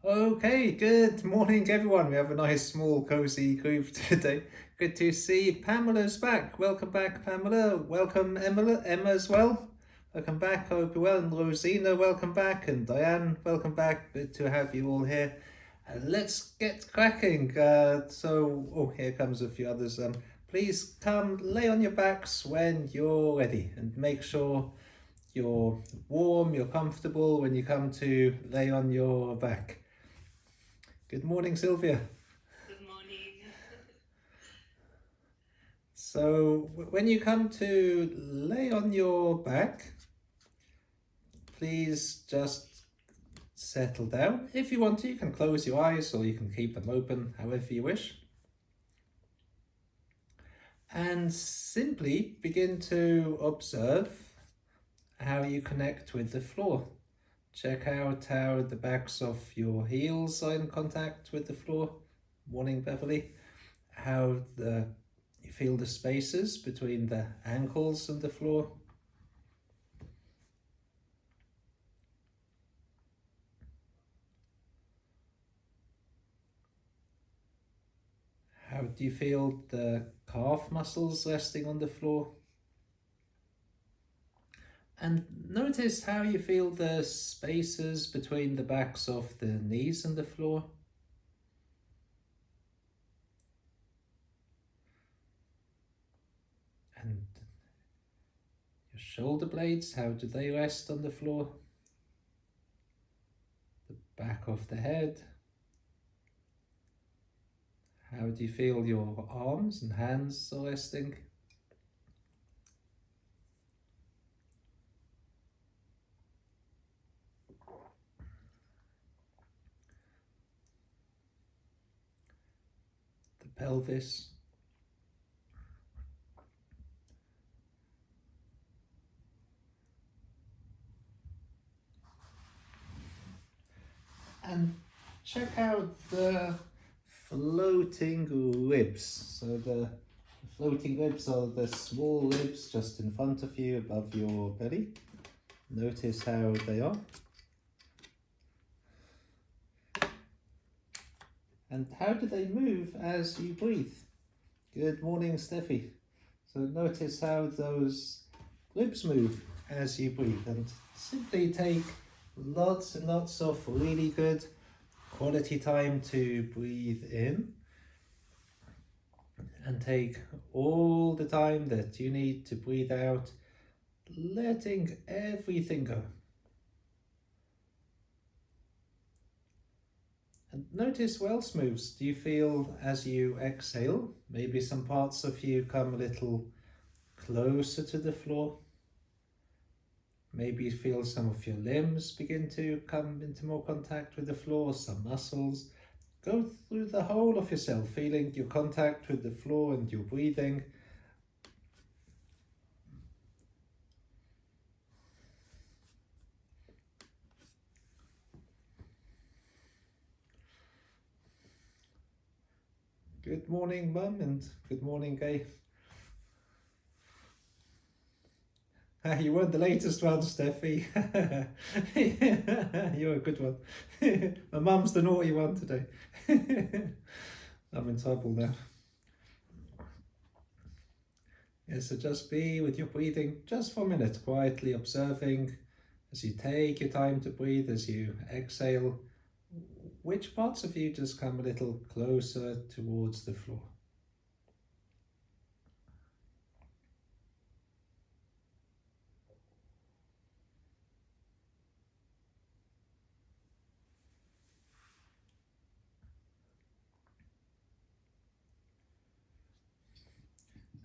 Okay, good morning, everyone. We have a nice, small, cozy group today. Good to see Pamela's back. Welcome back, Pamela. Welcome, Emma as well. Welcome back. I hope you're well. And Rosina, welcome back. And Diane, welcome back. Good to have you all here. Let's get cracking. Here comes a few others. Please come lay on your backs when you're ready, and make sure you're warm, you're comfortable when you come to lay on your back. Good morning, Sylvia. Good morning. So when you come to lay on your back, please just settle down. If you want to, you can close your eyes or you can keep them open, however you wish. And simply begin to observe how you connect with the floor. Check out how the backs of your heels are in contact with the floor. Morning, Beverly. How you feel the spaces between the ankles and the floor. How do you feel the calf muscles resting on the floor? And notice how you feel the spaces between the backs of the knees and the floor. And your shoulder blades, how do they rest on the floor? The back of the head. How do you feel your arms and hands are resting? The pelvis. And check out the floating ribs. So the floating ribs are the small ribs just in front of you, above your belly. Notice how they are. And how do they move as you breathe? Good morning, Steffi. So notice how those ribs move as you breathe, and simply take lots and lots of really good quality time to breathe in, and take all the time that you need to breathe out, letting everything go. And notice where else moves. Do you feel as you exhale, maybe some parts of you come a little closer to the floor? Maybe you feel some of your limbs begin to come into more contact with the floor, some muscles. Go through the whole of yourself, feeling your contact with the floor and your breathing. Good morning, Mum, and good morning, Gay. You weren't the latest one, Steffi. You're a good one. My mum's the naughty one today. I'm in trouble now. Yeah, so just be with your breathing just for a minute, quietly observing as you take your time to breathe, as you exhale, which parts of you just come a little closer towards the floor.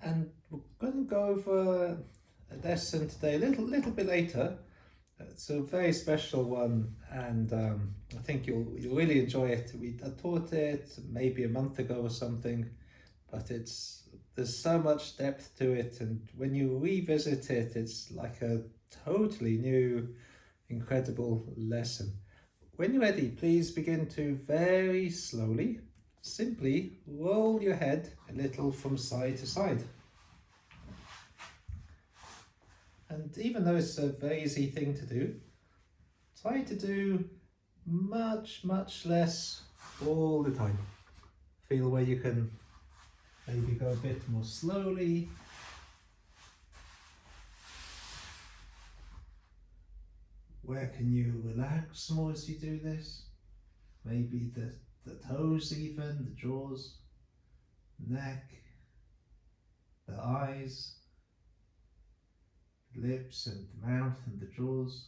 And we're going to go over a lesson today a little bit later. It's a very special one, and I think you'll really enjoy it. I taught it maybe a month ago or something, but there's so much depth to it, and when you revisit it, it's like a totally new, incredible lesson. When you're ready, please begin to very slowly, simply roll your head a little from side to side. And even though it's a very easy thing to do, try to do much, much less all the time. Feel where you can maybe go a bit more slowly. Where can you relax more as you do this? Maybe the toes even, the jaws, neck, the eyes, lips and the mouth and the jaws.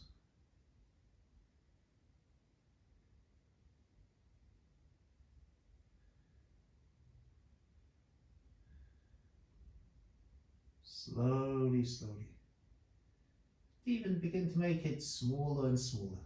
Slowly, slowly. Even begin to make it smaller and smaller.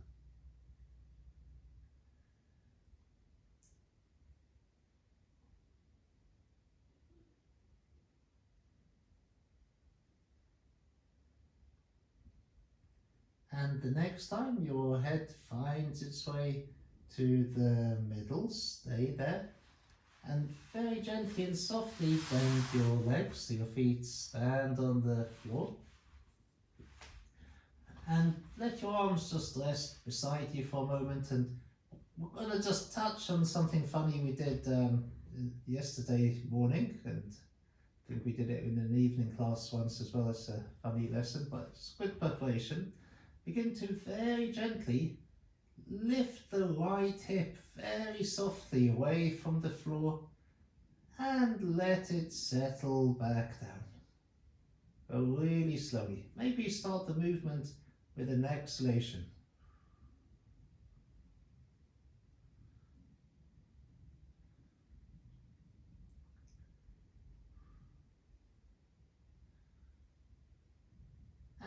And the next time your head finds its way to the middle, stay there. And very gently and softly bend your legs so your feet stand on the floor. And let your arms just rest beside you for a moment. And we're going to just touch on something funny we did yesterday morning. And I think we did it in an evening class once as well as a funny lesson, but it's good preparation. Begin to very gently lift the right hip very softly away from the floor and let it settle back down. Go really slowly. Maybe start the movement with an exhalation.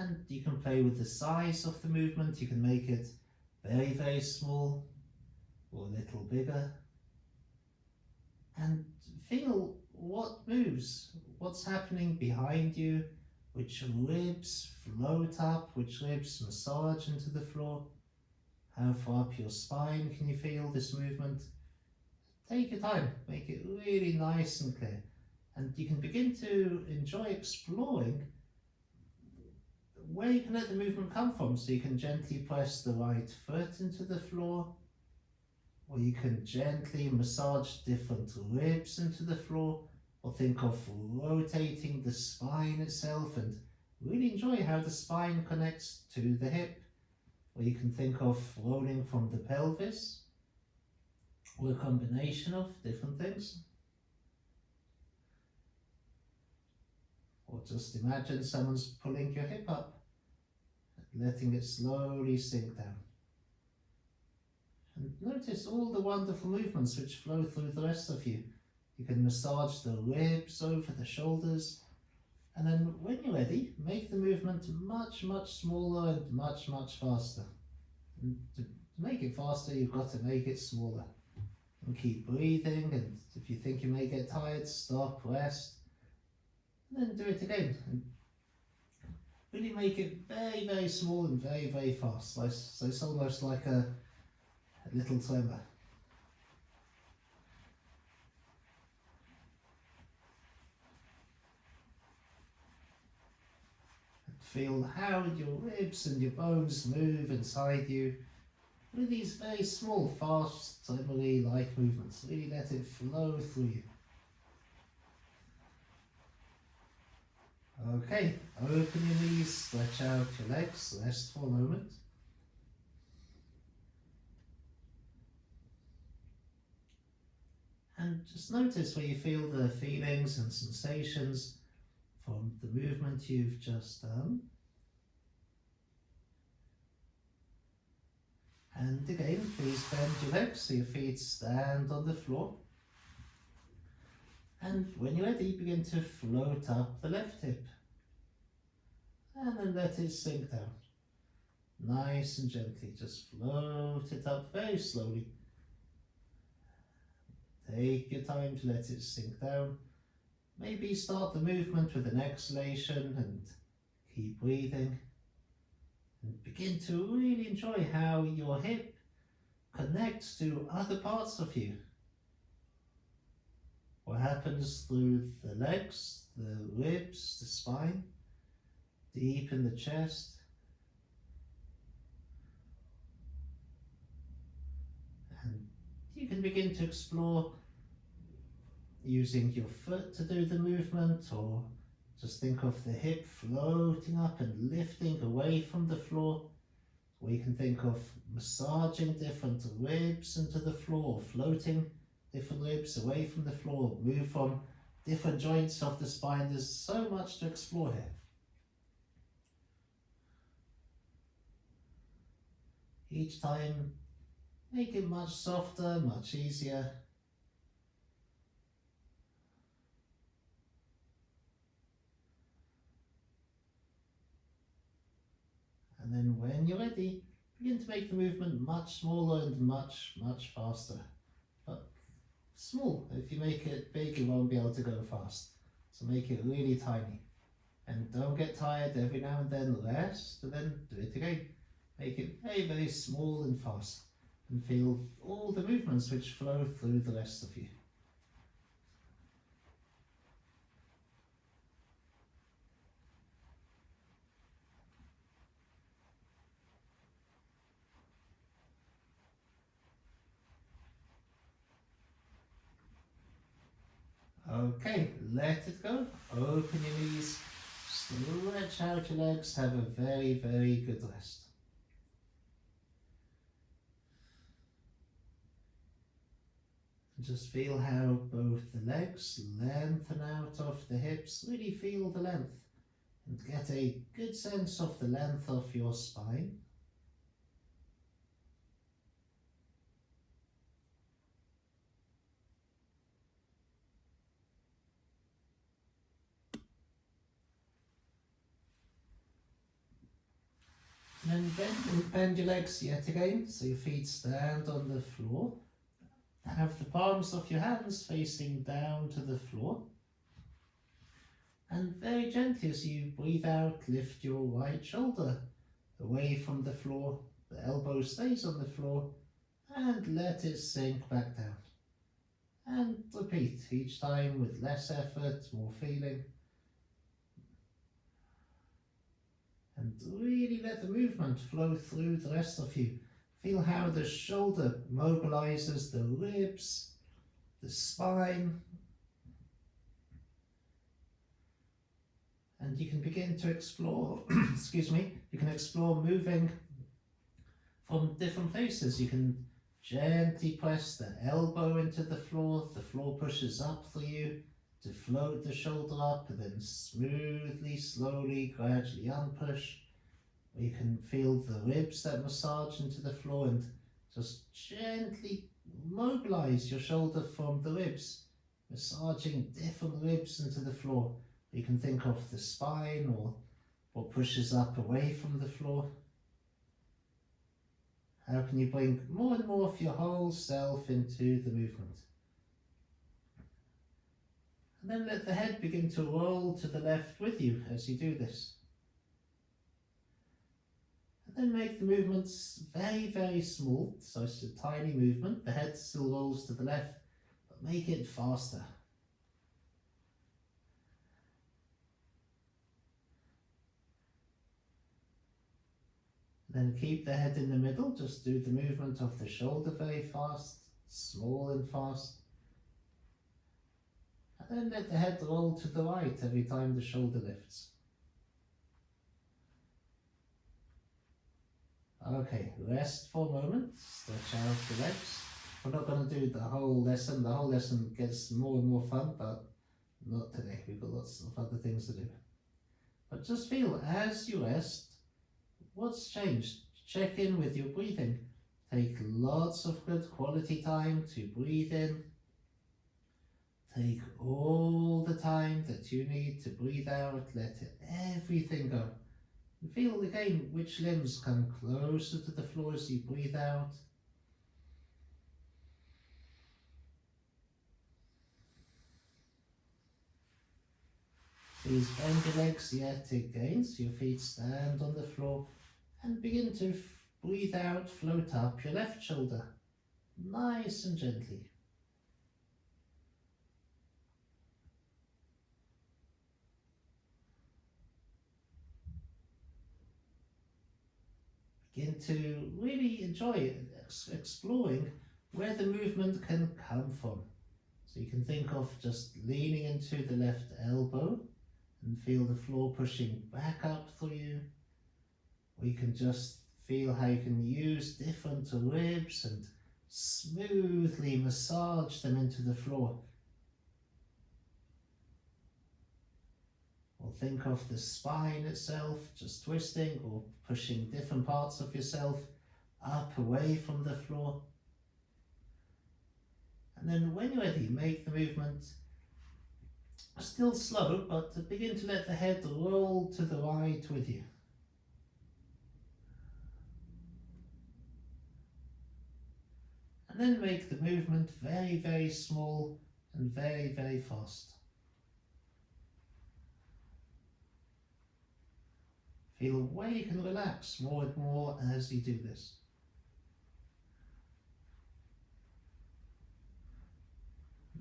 And you can play with the size of the movement. You can make it very, very small or a little bigger. And feel what moves, what's happening behind you, which ribs float up, which ribs massage into the floor. How far up your spine can you feel this movement? Take your time, make it really nice and clear. And you can begin to enjoy exploring where you can let the movement come from. So you can gently press the right foot into the floor, or you can gently massage different ribs into the floor, or think of rotating the spine itself and really enjoy how the spine connects to the hip. Or you can think of rolling from the pelvis, or a combination of different things. Or just imagine someone's pulling your hip up, letting it slowly sink down. And notice all the wonderful movements which flow through the rest of you. You can massage the ribs over the shoulders, and then when you're ready, make the movement much, much smaller and much, much faster. And to make it faster, you've got to make it smaller. And keep breathing, and if you think you may get tired, stop, rest, and then do it again. And really make it very, very small and very, very fast. So it's almost like a little tremor. Feel how your ribs and your bones move inside you with these very small, fast, tremory-like movements. Really let it flow through you. Okay, open your knees, stretch out your legs, rest for a moment. And just notice where you feel the feelings and sensations from the movement you've just done. And again, please bend your legs so your feet stand on the floor. And when you're ready, begin to float up the left hip. And then let it sink down. Nice and gently, just float it up very slowly. Take your time to let it sink down. Maybe start the movement with an exhalation and keep breathing. And begin to really enjoy how your hip connects to other parts of you. What happens through the legs, the ribs, the spine, deep in the chest. And you can begin to explore using your foot to do the movement, or just think of the hip floating up and lifting away from the floor. Or you can think of massaging different ribs into the floor, floating different ribs away from the floor, move from different joints of the spine. There's so much to explore here. Each time, make it much softer, much easier. And then when you're ready, begin to make the movement much smaller and much faster. But small. If you make it big, you won't be able to go fast. So make it really tiny. And don't get tired. Every now and then rest, and then do it again. Make it very small and fast. And feel all the movements which flow through the rest of you. Okay, let it go. Open your knees, stretch out your legs, have a very good rest. Just feel how both the legs lengthen out of the hips. Really feel the length and get a good sense of the length of your spine. And then bend your legs yet again, so your feet stand on the floor. Have the palms of your hands facing down to the floor. And very gently as you breathe out, lift your right shoulder away from the floor. The elbow stays on the floor and let it sink back down. And repeat each time with less effort, more feeling. And really let the movement flow through the rest of you. Feel how the shoulder mobilizes the ribs, the spine. And you can begin to explore, excuse me, you can explore moving from different places. You can gently press the elbow into the floor pushes up for you to float the shoulder up, and then smoothly, slowly, gradually unpush. You can feel the ribs that massage into the floor, and just gently mobilize your shoulder from the ribs, massaging different ribs into the floor. You can think of the spine or what pushes up away from the floor. How can you bring more and more of your whole self into the movement? And then let the head begin to roll to the left with you as you do this. And then make the movements very small, so it's a tiny movement. The head still rolls to the left, but make it faster. Then keep the head in the middle, just do the movement of the shoulder very fast, small and fast. And then let the head roll to the right every time the shoulder lifts. Okay, rest for a moment, stretch out the legs. We're not going to do the whole lesson. The whole lesson gets more and more fun, but not today. We've got lots of other things to do. But just feel as you rest, what's changed? Check in with your breathing. Take lots of good quality time to breathe in. Take all the time that you need to breathe out. Let everything go. And feel again which limbs come closer to the floor as you breathe out. Please bend your legs yet again so your feet stand on the floor, and begin to breathe out, float up your left shoulder, nice and gently. Begin to really enjoy exploring where the movement can come from. So you can think of just leaning into the left elbow and feel the floor pushing back up through you. Or you can just feel how you can use different ribs and smoothly massage them into the floor. Or think of the spine itself just twisting or pushing different parts of yourself up away from the floor. And then when you're ready, make the movement still slow, but begin to let the head roll to the right with you. And then make the movement very, very small and very, very fast. Feel where you can relax more and more as you do this.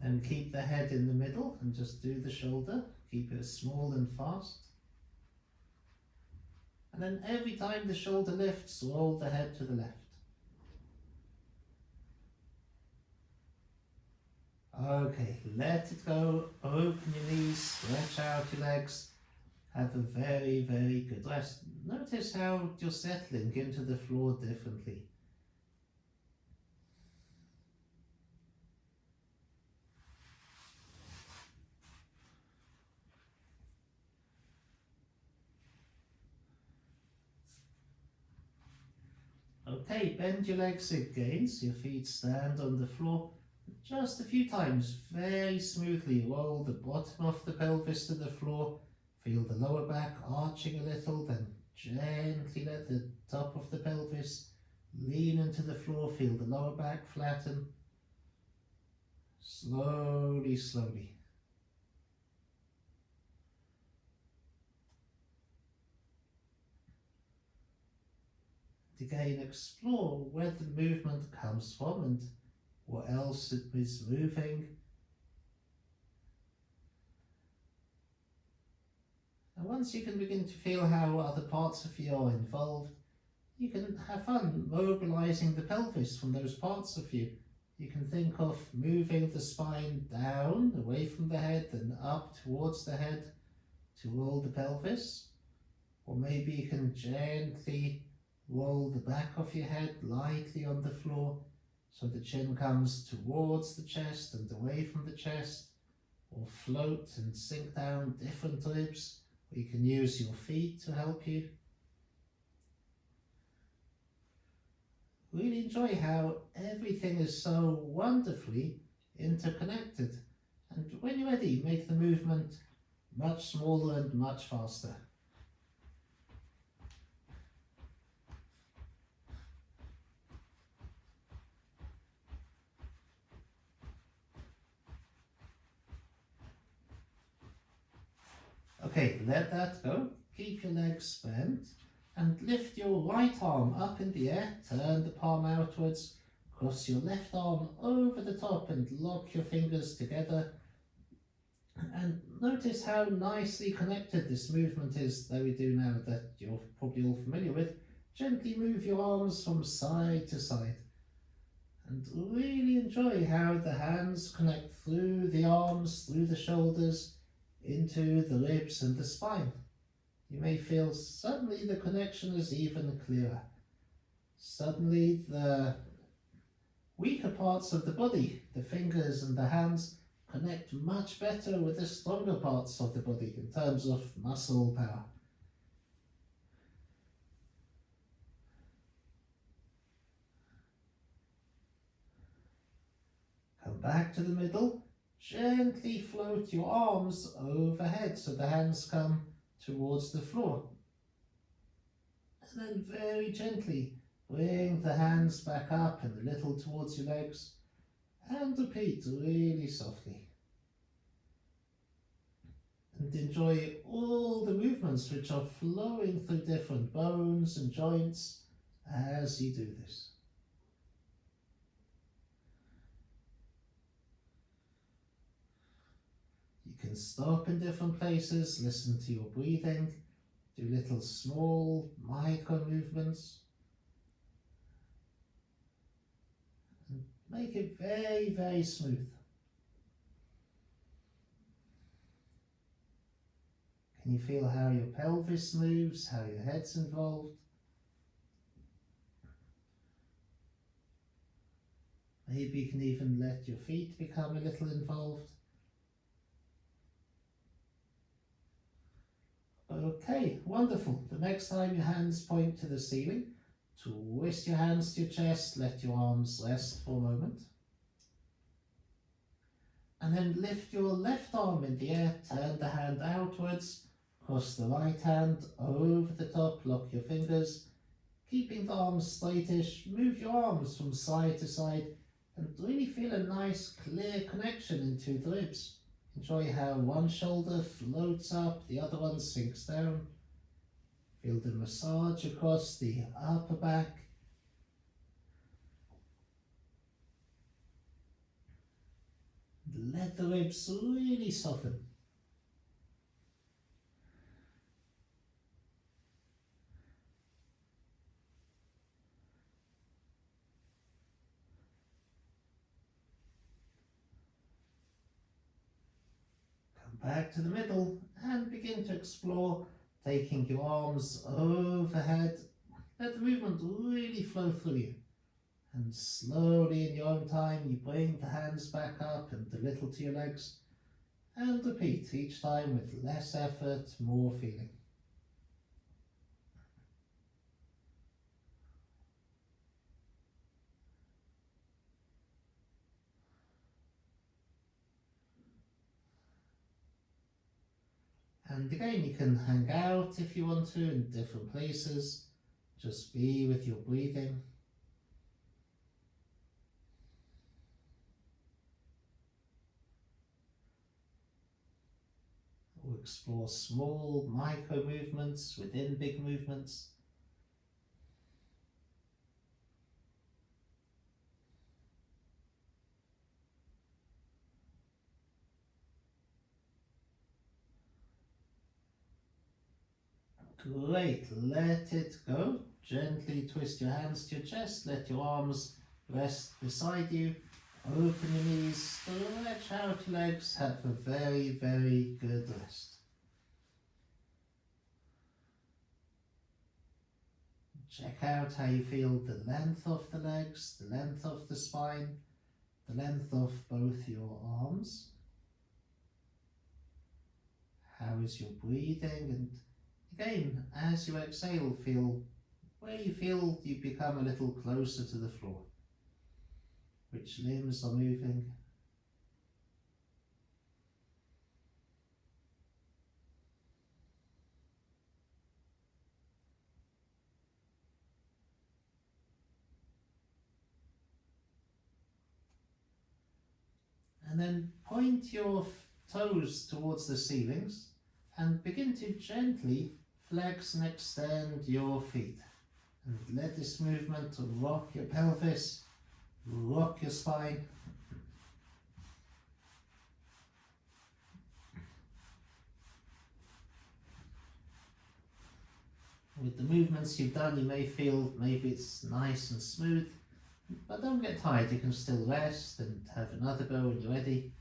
And keep the head in the middle and just do the shoulder. Keep it small and fast. And then every time the shoulder lifts, roll the head to the left. Okay, let it go. Open your knees, stretch out your legs. Have a very, very good rest. Notice how you're settling into the floor differently. Okay, bend your legs again so your feet stand on the floor. Just a few times, very smoothly roll the bottom of the pelvis to the floor. Feel the lower back arching a little, then gently let the top of the pelvis lean into the floor. Feel the lower back flatten. Slowly, slowly. Again, explore where the movement comes from and what else it is moving. And once you can begin to feel how other parts of you are involved, you can have fun mobilizing the pelvis from those parts of you. You can think of moving the spine down, away from the head, and up towards the head to roll the pelvis. Or maybe you can gently roll the back of your head lightly on the floor so the chin comes towards the chest and away from the chest. Or float and sink down different ribs. Or you can use your feet to help you. Really enjoy how everything is so wonderfully interconnected. And when you're ready, make the movement much smaller and much faster. Okay, let that go. Keep your legs bent and lift your right arm up in the air. Turn the palm outwards. Cross your left arm over the top and lock your fingers together. And notice how nicely connected this movement is that we do now that you're probably all familiar with. Gently move your arms from side to side. And really enjoy how the hands connect through the arms, through the shoulders, into the ribs and the spine. You may feel suddenly the connection is even clearer. Suddenly the weaker parts of the body, the fingers and the hands, connect much better with the stronger parts of the body in terms of muscle power. Come back to the middle. Gently float your arms overhead so the hands come towards the floor. And then very gently bring the hands back up and a little towards your legs. And repeat really softly. And enjoy all the movements which are flowing through different bones and joints as you do this. You can stop in different places, listen to your breathing, do little small micro movements. And Make it very, very smooth. Can you feel how your pelvis moves, how your head's involved? Maybe you can even let your feet become a little involved. Okay, wonderful. The next time your hands point to the ceiling, twist your hands to your chest, let your arms rest for a moment. And then lift your left arm in the air, turn the hand outwards, cross the right hand over the top, lock your fingers, keeping the arms straightish, move your arms from side to side, and really feel a nice clear connection into the ribs. Enjoy how one shoulder floats up, the other one sinks down. Feel the massage across the upper back. Let the ribs really soften. Back to the middle and begin to explore, taking your arms overhead. Let the movement really flow through you. And slowly in your own time, you bring the hands back up and a little to your legs. And repeat each time with less effort, more feeling. And again, you can hang out if you want to in different places. Just be with your breathing. Or explore small micro movements within big movements. Great, let it go. Gently twist your hands to your chest, let your arms rest beside you. Open your knees, stretch out your legs, have a very, very good rest. Check out how you feel the length of the legs, the length of the spine, the length of both your arms. How is your breathing? And again, as you exhale, feel where you feel you become a little closer to the floor. Which limbs are moving? And then point your toes towards the ceilings and begin to gently flex and extend your feet. And let this movement rock your pelvis, rock your spine. With the movements you've done, you may feel maybe it's nice and smooth, but don't get tired. You can still rest and have another go when you're ready.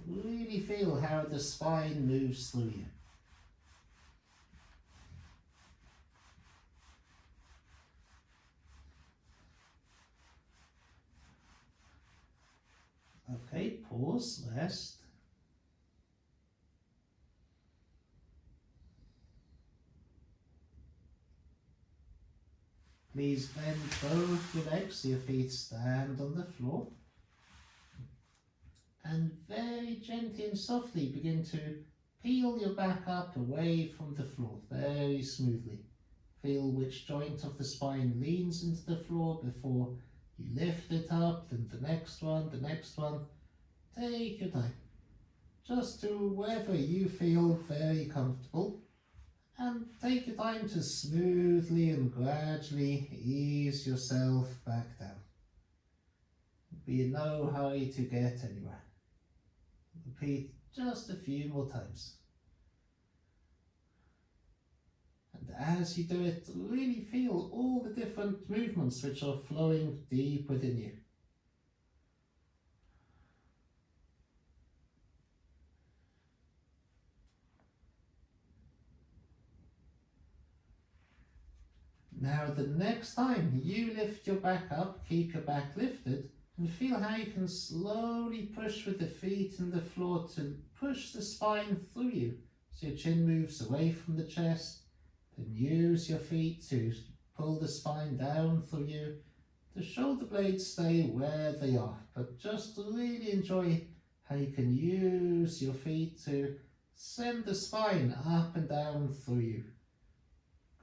Really feel how the spine moves through you. Okay, pause, rest. Please bend both your legs so your feet stand on the floor. And very gently and softly begin to peel your back up away from the floor, very smoothly. Feel which joint of the spine leans into the floor before you lift it up, then the next one. Take your time, just to wherever you feel very comfortable. And take your time to smoothly and gradually ease yourself back down. Be in no hurry to get anywhere. Repeat just a few more times. And as you do it, really feel all the different movements which are flowing deep within you. Now the next time you lift your back up, keep your back lifted, and feel how you can slowly push with the feet and the floor to push the spine through you. So your chin moves away from the chest, then use your feet to pull the spine down through you. The shoulder blades stay where they are, but just really enjoy how you can use your feet to send the spine up and down through you.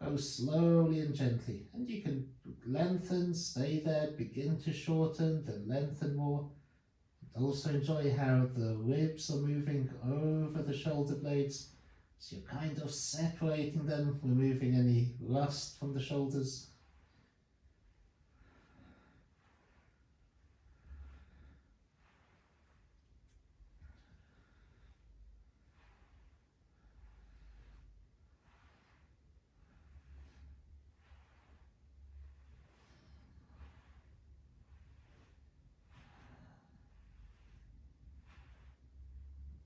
Go slowly and gently, and you can lengthen, stay there, begin to shorten, then lengthen more. And also enjoy how the ribs are moving over the shoulder blades, so you're kind of separating them, removing any rust from the shoulders.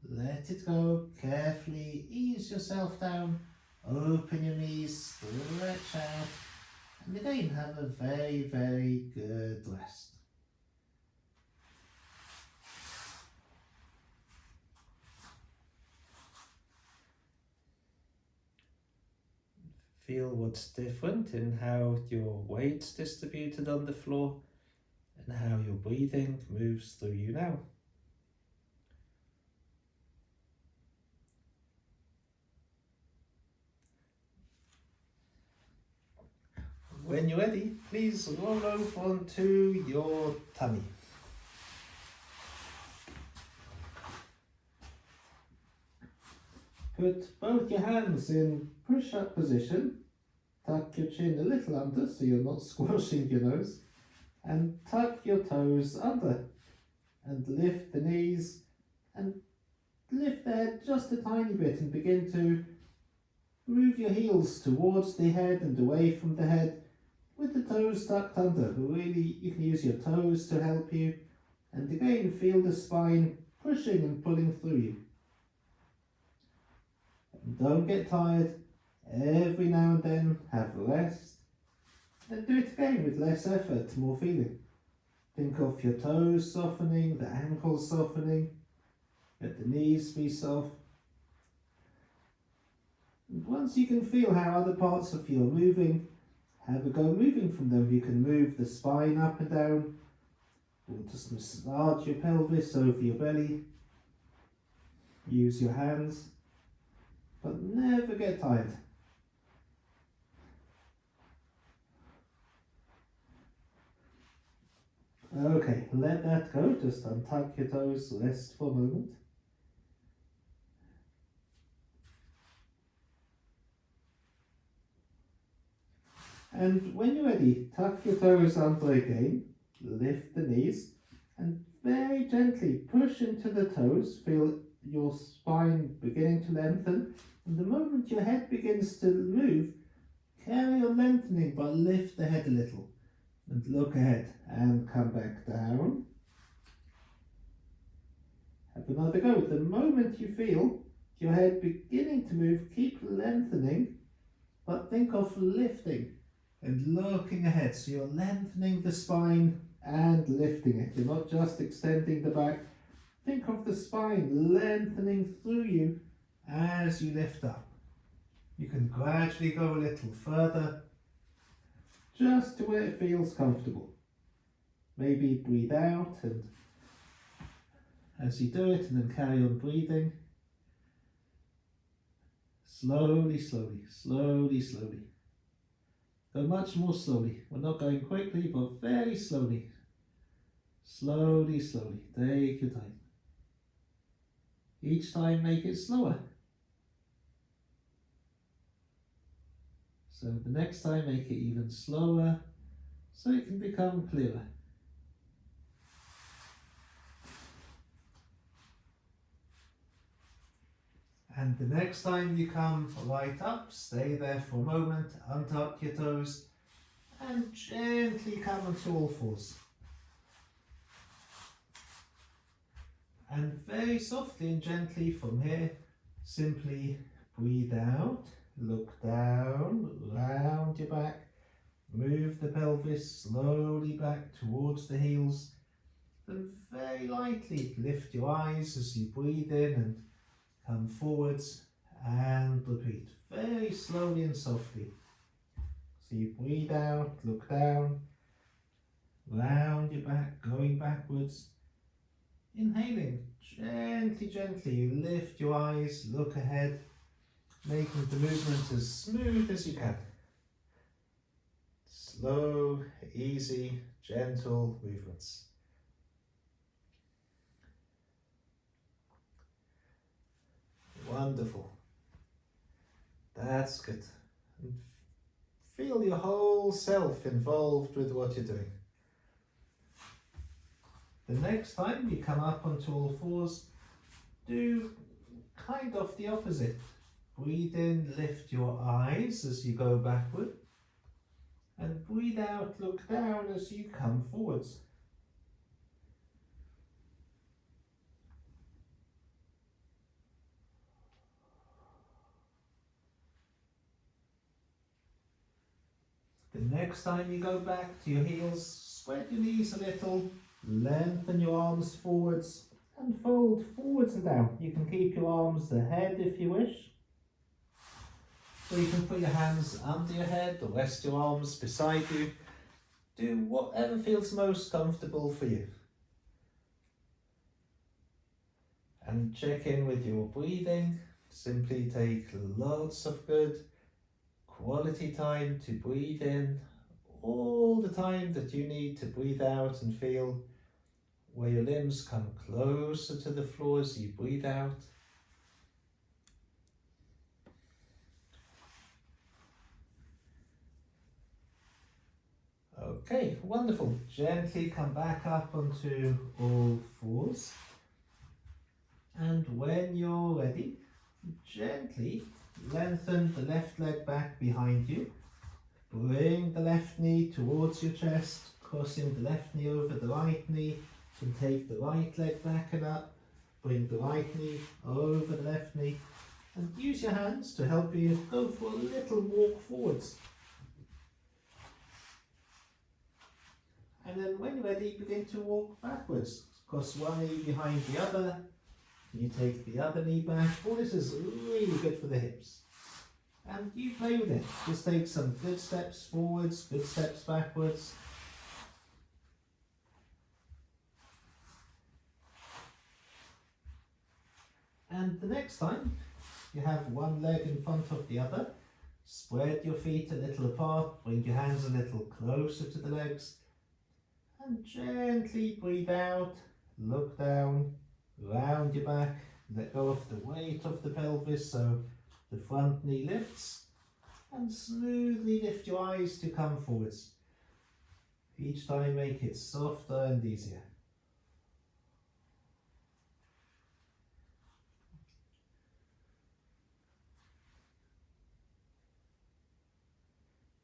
Let it go, carefully ease yourself down, open your knees, stretch out, and again have a very, very good rest. Feel what's different in how your weight's distributed on the floor and how your breathing moves through you now. When you're ready, please roll over onto your tummy. Put both your hands in push-up position. Tuck your chin a little under so you're not squashing your nose. And tuck your toes under. And lift the knees and lift the head just a tiny bit and begin to move your heels towards the head and away from the head with the toes tucked under. Really, you can use your toes to help you. And again, feel the spine pushing and pulling through you. And don't get tired. Every now and then, have rest. And do it again with less effort, more feeling. Think of your toes softening, the ankles softening. Let the knees be soft. And once you can feel how other parts of you are moving, have a go moving from them. You can move the spine up and down, or just massage your pelvis over your belly. Use your hands, but never get tired. Okay, let that go. Just untuck your toes, rest for a moment. And when you're ready, tuck your toes under again, lift the knees, and very gently push into the toes. Feel your spine beginning to lengthen. And the moment your head begins to move, carry on lengthening, but lift the head a little. And look ahead and come back down. Have another go. The moment you feel your head beginning to move, keep lengthening, but think of lifting and looking ahead. So you're lengthening the spine and lifting it. You're not just extending the back. Think of the spine lengthening through you as you lift up. You can gradually go a little further, just to where it feels comfortable. Maybe breathe out and as you do it, and then carry on breathing. Slowly, slowly, slowly, slowly. Go much more slowly. We're not going quickly, but very slowly. Slowly, slowly. Take your time. Each time make it slower. So the next time make it even slower, so it can become clearer. And the next time you come right up, stay there for a moment, untuck your toes, and gently come onto all fours. And very softly and gently from here, simply breathe out, look down, round your back, move the pelvis slowly back towards the heels, and very lightly lift your eyes as you breathe in and come forwards and repeat very slowly and softly. So you breathe out, look down, round your back, going backwards. Inhaling, gently, gently, you lift your eyes, look ahead, making the movement as smooth as you can. Slow, easy, gentle movements. Wonderful. That's good. And feel your whole self involved with what you're doing. The next time you come up onto all fours, do kind of the opposite. Breathe in, lift your eyes as you go backward, and breathe out, look down as you come forwards. The next time you go back to your heels, spread your knees a little, lengthen your arms forwards and fold forwards and down. You can keep your arms ahead if you wish. Or you can put your hands under your head or rest your arms beside you. Do whatever feels most comfortable for you. And check in with your breathing. Simply take lots of good quality time to breathe in all the time that you need to breathe out, and feel where your limbs come closer to the floor as you breathe out. Okay, wonderful. Gently come back up onto all fours. And when you're ready, gently lengthen the left leg back behind you. Bring the left knee towards your chest, crossing the left knee over the right knee, and take the right leg back and up. Bring the right knee over the left knee, and use your hands to help you go for a little walk forwards. And then when you're ready, begin to walk backwards. Cross one knee behind the other. You take the other knee back. All this is really good for the hips. And you play with it. Just take some good steps forwards, good steps backwards. And the next time you have one leg in front of the other, spread your feet a little apart, bring your hands a little closer to the legs, and gently breathe out, look down, round your back, let go of the weight of the pelvis so the front knee lifts, and smoothly lift your eyes to come forwards. Each time make it softer and easier.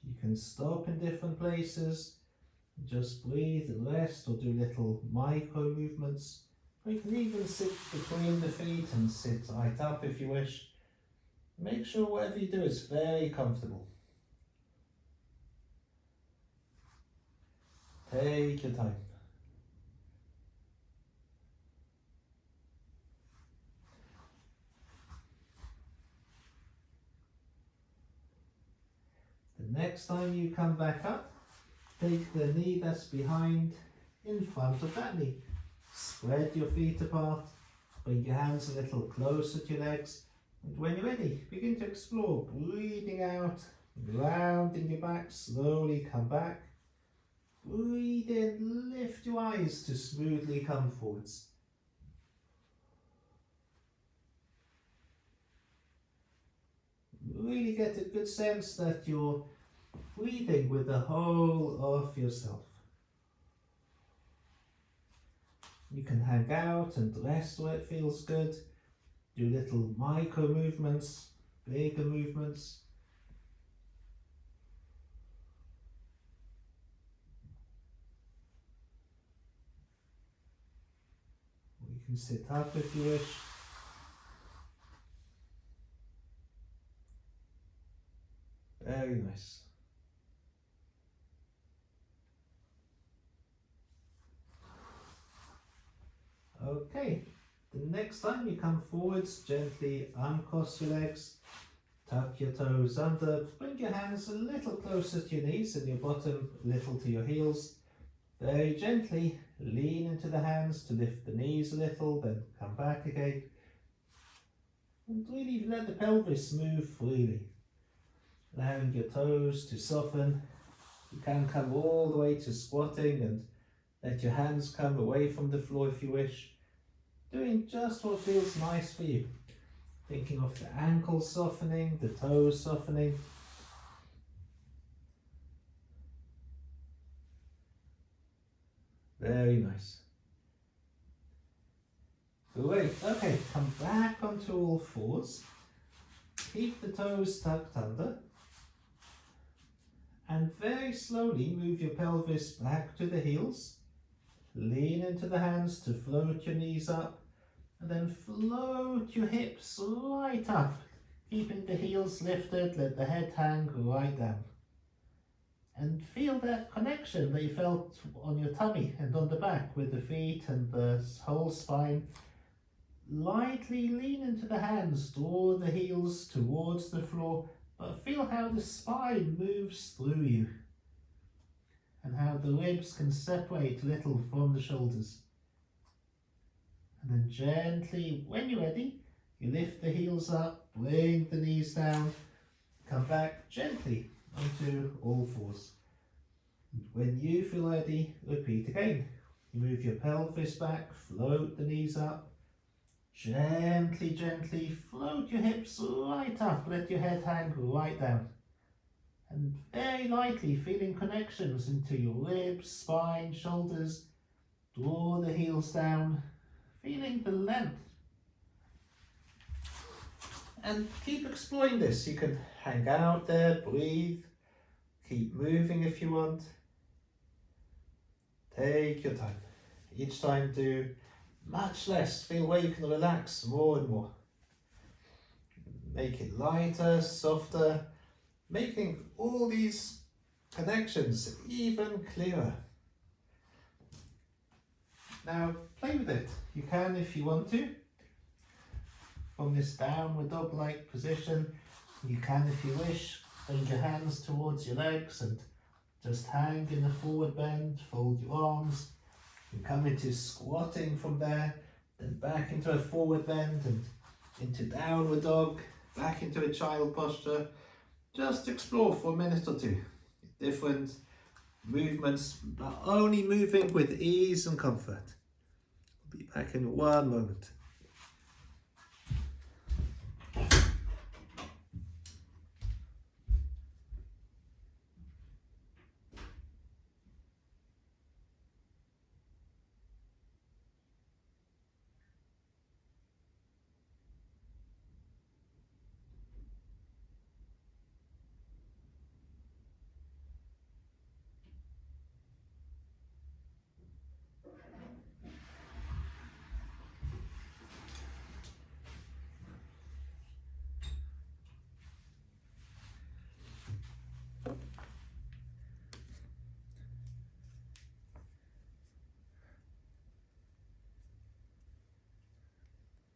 You can stop in different places, just breathe and rest, or do little micro movements. Or you can even sit between the feet and sit right up if you wish. Make sure whatever you do is very comfortable. Take your time. The next time you come back up, take the knee that's behind in front of that knee. Spread your feet apart, bring your hands a little closer to your legs, and when you're ready, begin to explore, breathing out, rounding your back, slowly come back. Breathe in, lift your eyes to smoothly come forwards. Really get a good sense that you're breathing with the whole of yourself. You can hang out and rest where it feels good, Do little micro movements, bigger movements. You can sit up if you wish. Very nice. Okay, the next time you come forwards, gently uncross your legs, tuck your toes under, bring your hands a little closer to your knees and your bottom a little to your heels. Very gently lean into the hands to lift the knees a little, then come back again. And really let the pelvis move freely, allowing your toes to soften. You can come all the way to squatting and let your hands come away from the floor if you wish. Doing just what feels nice for you. Thinking of the ankles softening, the toes softening. Very nice. Great. Okay, come back onto all fours. Keep the toes tucked under. And very slowly move your pelvis back to the heels. Lean into the hands to float your knees up. And then float your hips right up. Keeping the heels lifted, let the head hang right down. And feel that connection that you felt on your tummy and on the back with the feet and the whole spine. Lightly lean into the hands, draw the heels towards the floor, but feel how the spine moves through you and how the ribs can separate a little from the shoulders. And then gently, when you're ready, you lift the heels up, bring the knees down, come back gently onto all fours. And when you feel ready, repeat again. You move your pelvis back, float the knees up, gently, gently float your hips right up, let your head hang right down. And very lightly feeling connections into your ribs, spine, shoulders. Draw the heels down, feeling the length. And keep exploring this. You can hang out there, breathe, keep moving if you want. Take your time. Each time do much less. Feel where you can relax more and more. Make it lighter, softer, making all these connections even clearer. Now play with it. You can if you want to. From this downward dog-like position, you can if you wish. Bring your hands towards your legs and just hang in a forward bend, fold your arms. You come into squatting from there, then back into a forward bend and into downward dog, back into a child posture. Just explore for a minute or two. Different movements, but only moving with ease and comfort. We'll be back in one moment.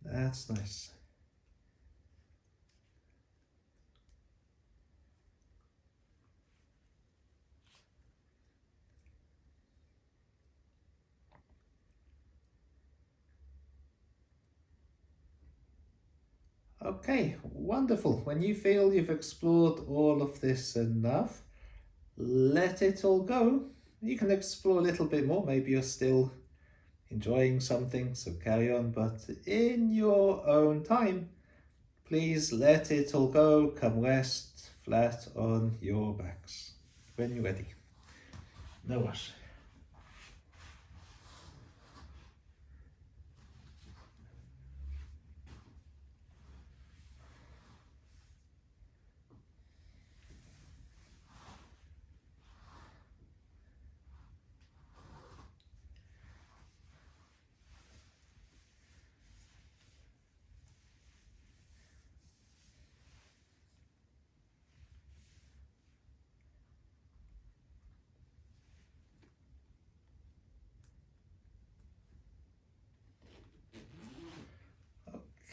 That's nice. Okay, wonderful. When you feel you've explored all of this enough, let it all go. You can explore a little bit more. Maybe you're still enjoying something, so carry on, but in your own time. Please let it all go. Come rest flat on your backs when you're ready. No rush.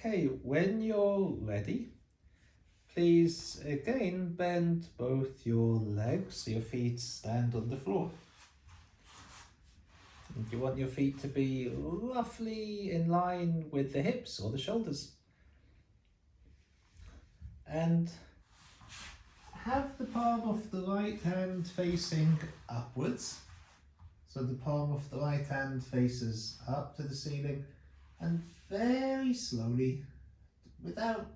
Okay, when you're ready, please again bend both your legs so your feet stand on the floor. And you want your feet to be roughly in line with the hips or the shoulders. And have the palm of the right hand facing upwards. So the palm of the right hand faces up to the ceiling, and very slowly, without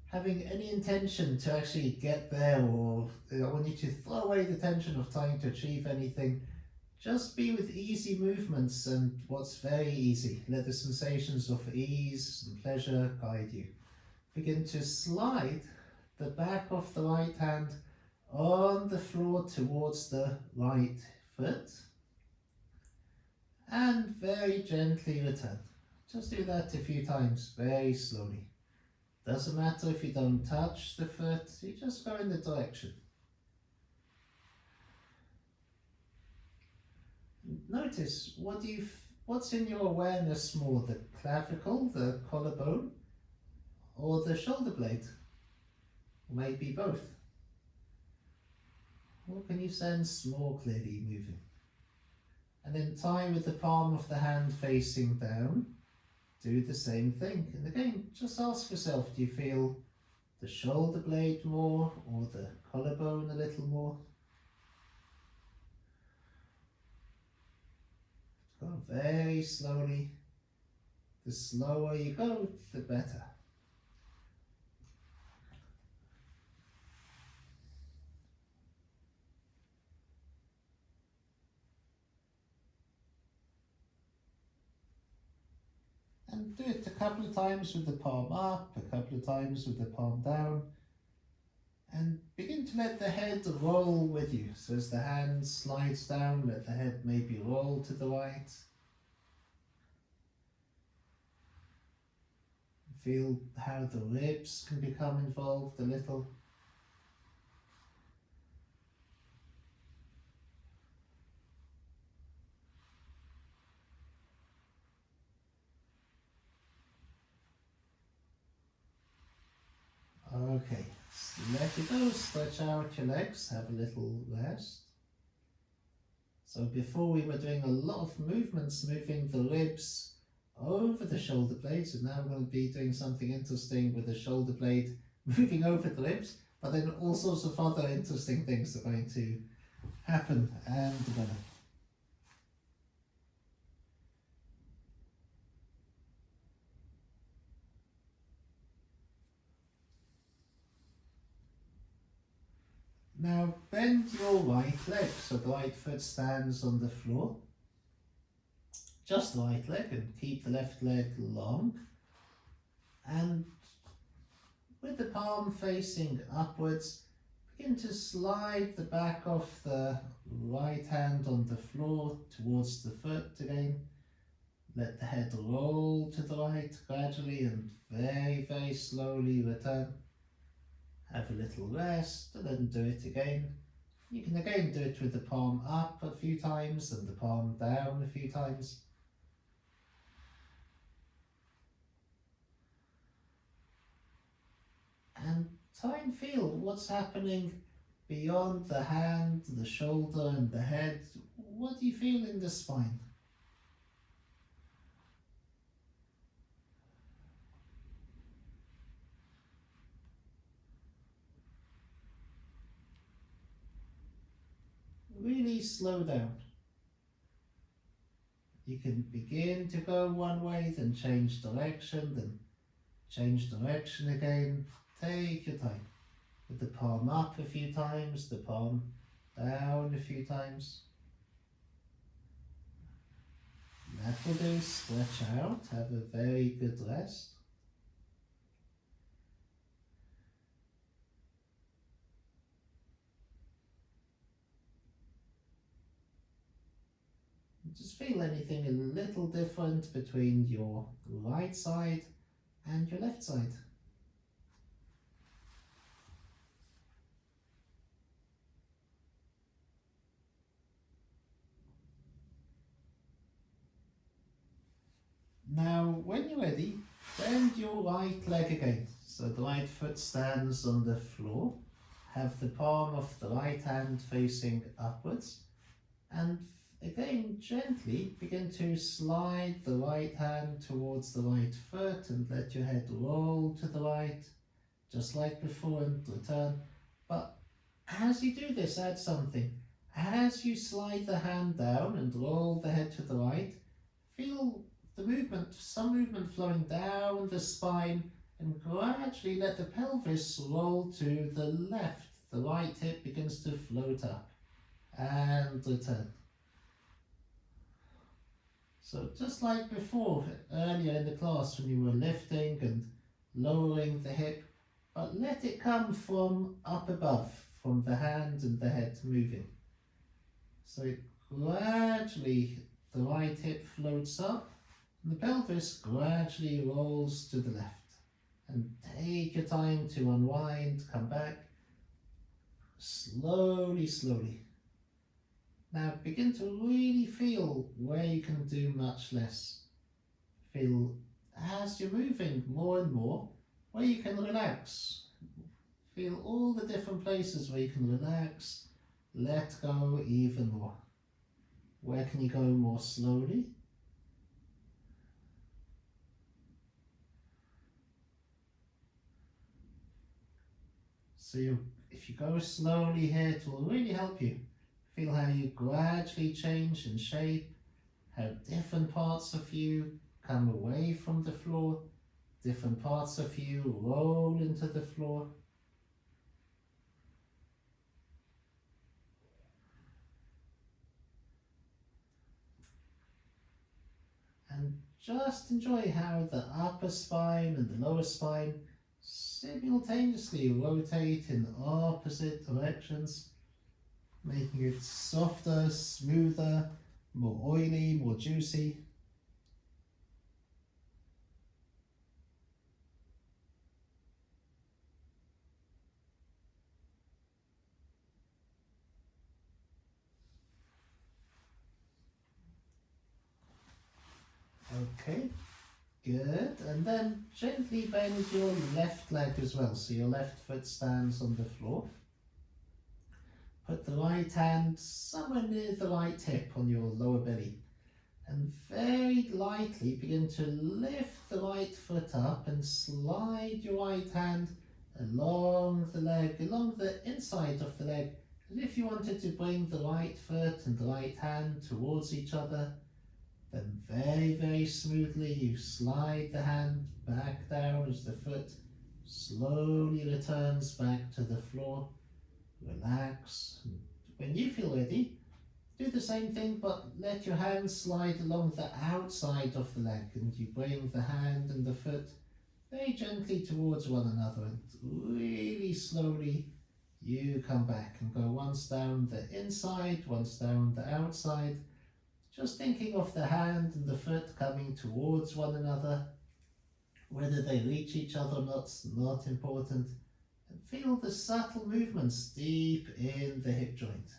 having any intention to actually get there, or I want you to throw away the tension of trying to achieve anything. Just be with easy movements and what's very easy. Let the sensations of ease and pleasure guide you. Begin to slide the back of the right hand on the floor towards the right foot and very gently return. Just do that a few times, very slowly. Doesn't matter if you don't touch the foot, you just go in the direction. Notice what's in your awareness more, the clavicle, the collarbone, or the shoulder blade? Or maybe both. What can you sense more clearly moving? And then tie with the palm of the hand facing down. Do the same thing. And again, just ask yourself, do you feel the shoulder blade more or the collarbone a little more? Go very slowly. The slower you go, the better. And do it a couple of times with the palm up, a couple of times with the palm down. And begin to let the head roll with you. So as the hand slides down, let the head maybe roll to the right. Feel how the ribs can become involved a little. Okay, so let it go, stretch out your legs, have a little rest. So before we were doing a lot of movements, moving the ribs over the shoulder blades, and now we're going to be doing something interesting with the shoulder blade moving over the ribs, but then all sorts of other interesting things are going to happen and develop. Now bend your right leg so the right foot stands on the floor. Just the right leg, and keep the left leg long. And with the palm facing upwards, begin to slide the back of the right hand on the floor towards the foot again. Let the head roll to the right gradually and very, very slowly return. Have a little rest and then do it again. You can again do it with the palm up a few times and the palm down a few times. And try and feel what's happening beyond the hand, the shoulder and the head. What do you feel in the spine? Really slow down. You can begin to go one way, then change direction, then change direction again. Take your time. With the palm up a few times, the palm down a few times. That will do. Stretch out. Have a very good rest. Just feel anything a little different between your right side and your left side. Now, when you're ready, Bend your right leg again. So the right foot stands on the floor. Have the palm of the right hand facing upwards. And again, gently begin to slide the right hand towards the right foot and let your head roll to the right, just like before, and return. But as you do this, add something. As you slide the hand down and roll the head to the right, feel the movement, some movement flowing down the spine, and gradually let the pelvis roll to the left. The right hip begins to float up and return. So just like before, earlier in the class when you were lifting and lowering the hip, but let it come from up above, from the hand and the head moving. So gradually the right hip floats up and the pelvis gradually rolls to the left. And take your time to unwind, come back, slowly, slowly. Now begin to really feel where you can do much less. Feel as you're moving more and more where you can relax. Feel all the different places where you can relax, let go even more. Where can you go more slowly? So if you go slowly here, it will really help you. Feel how you gradually change in shape, how different parts of you come away from the floor, different parts of you roll into the floor. And just enjoy how the upper spine and the lower spine simultaneously rotate in opposite directions, making it softer, smoother, more oily, more juicy. Okay, good. And then gently bend your left leg as well. So your left foot stands on the floor. Put the right hand somewhere near the right hip on your lower belly. And very lightly begin to lift the right foot up and slide your right hand along the leg, along the inside of the leg, as if you wanted to bring the right foot and the right hand towards each other. Then very, very smoothly you slide the hand back down as the foot slowly returns back to the floor. Relax. When you feel ready, do the same thing, but let your hand slide along the outside of the leg, and you bring the hand and the foot very gently towards one another, and really slowly you come back and go once down the inside, once down the outside, just thinking of the hand and the foot coming towards one another. Whether they reach each other or not's not important. And feel the subtle movements deep in the hip joint.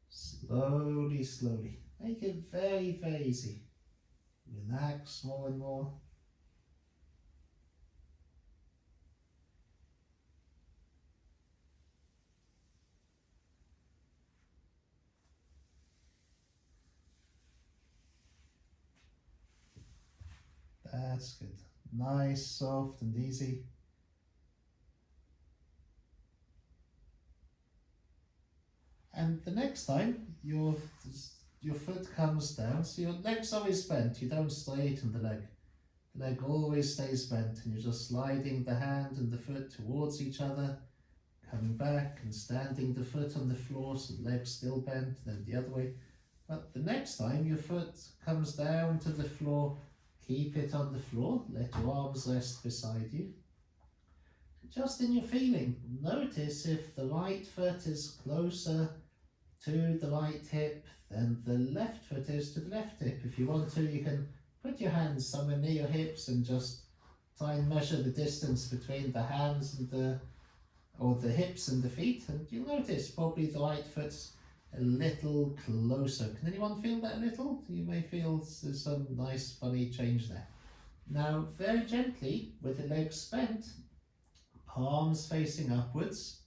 Slowly, slowly. Make it very, very easy. Relax more and more. That's good. Nice, soft and easy. And the next time your foot comes down, so your leg's always bent, you don't straighten the leg. The leg always stays bent, and you're just sliding the hand and the foot towards each other, coming back and standing the foot on the floor so the leg's still bent, then the other way. But the next time your foot comes down to the floor, keep it on the floor, let your arms rest beside you. Just in your feeling, notice if the right foot is closer to the right hip than the left foot is to the left hip. If you want to, you can put your hands somewhere near your hips and just try and measure the distance between the hands and the hips and the feet, and you'll notice probably the right foot's a little closer. Can anyone feel that a little? You may feel there's some nice funny change there. Now very gently, with the legs bent, palms facing upwards,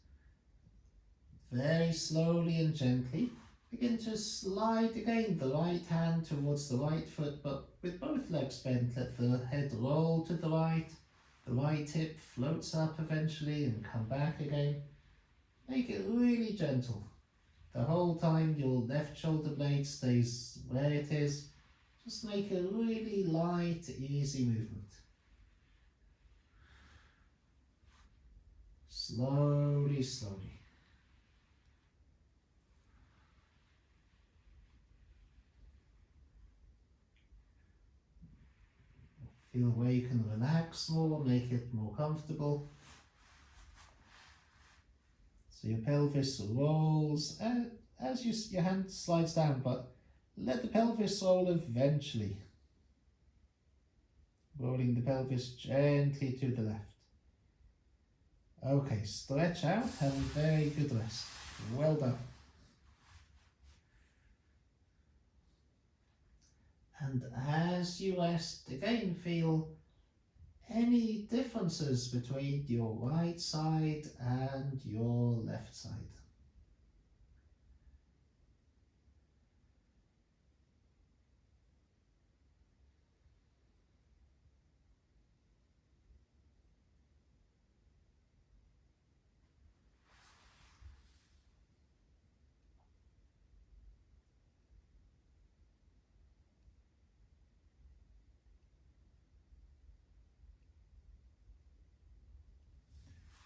very slowly and gently, begin to slide again the right hand towards the right foot, but with both legs bent. Let the head roll to the right hip floats up eventually and come back again. Make it really gentle. The whole time your left shoulder blade stays where it is. Just make a really light, easy movement. Slowly, slowly. Feel where you can relax more, make it more comfortable. So your pelvis rolls as your hand slides down, but let the pelvis roll eventually. Rolling the pelvis gently to the left. Okay, stretch out, have a very good rest. Well done. And as you rest, again feel any differences between your right side and your left side.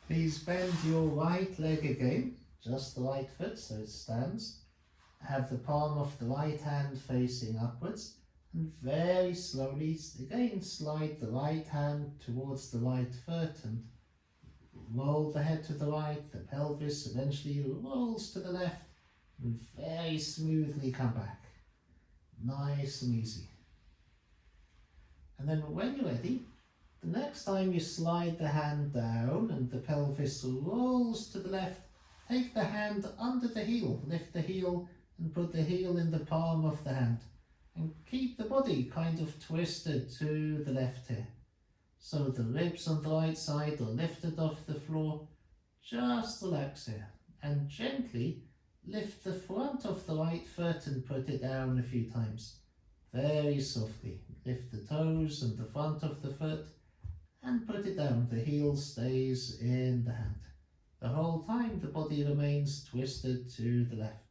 Please bend your right leg again, just the right foot so it stands. Have the palm of the right hand facing upwards, and very slowly again slide the right hand towards the right foot and roll the head to the right. The pelvis eventually rolls to the left and very smoothly come back. Nice and easy. And then when you're ready, the next time you slide the hand down and the pelvis rolls to the left, take the hand under the heel, lift the heel and put the heel in the palm of the hand, and keep the body kind of twisted to the left here. So the ribs on the right side are lifted off the floor. Just relax here and gently lift the front of the right foot and put it down a few times. Very softly. Lift the toes and the front of the foot and put it down. The heel stays in the hand. The whole time the body remains twisted to the left.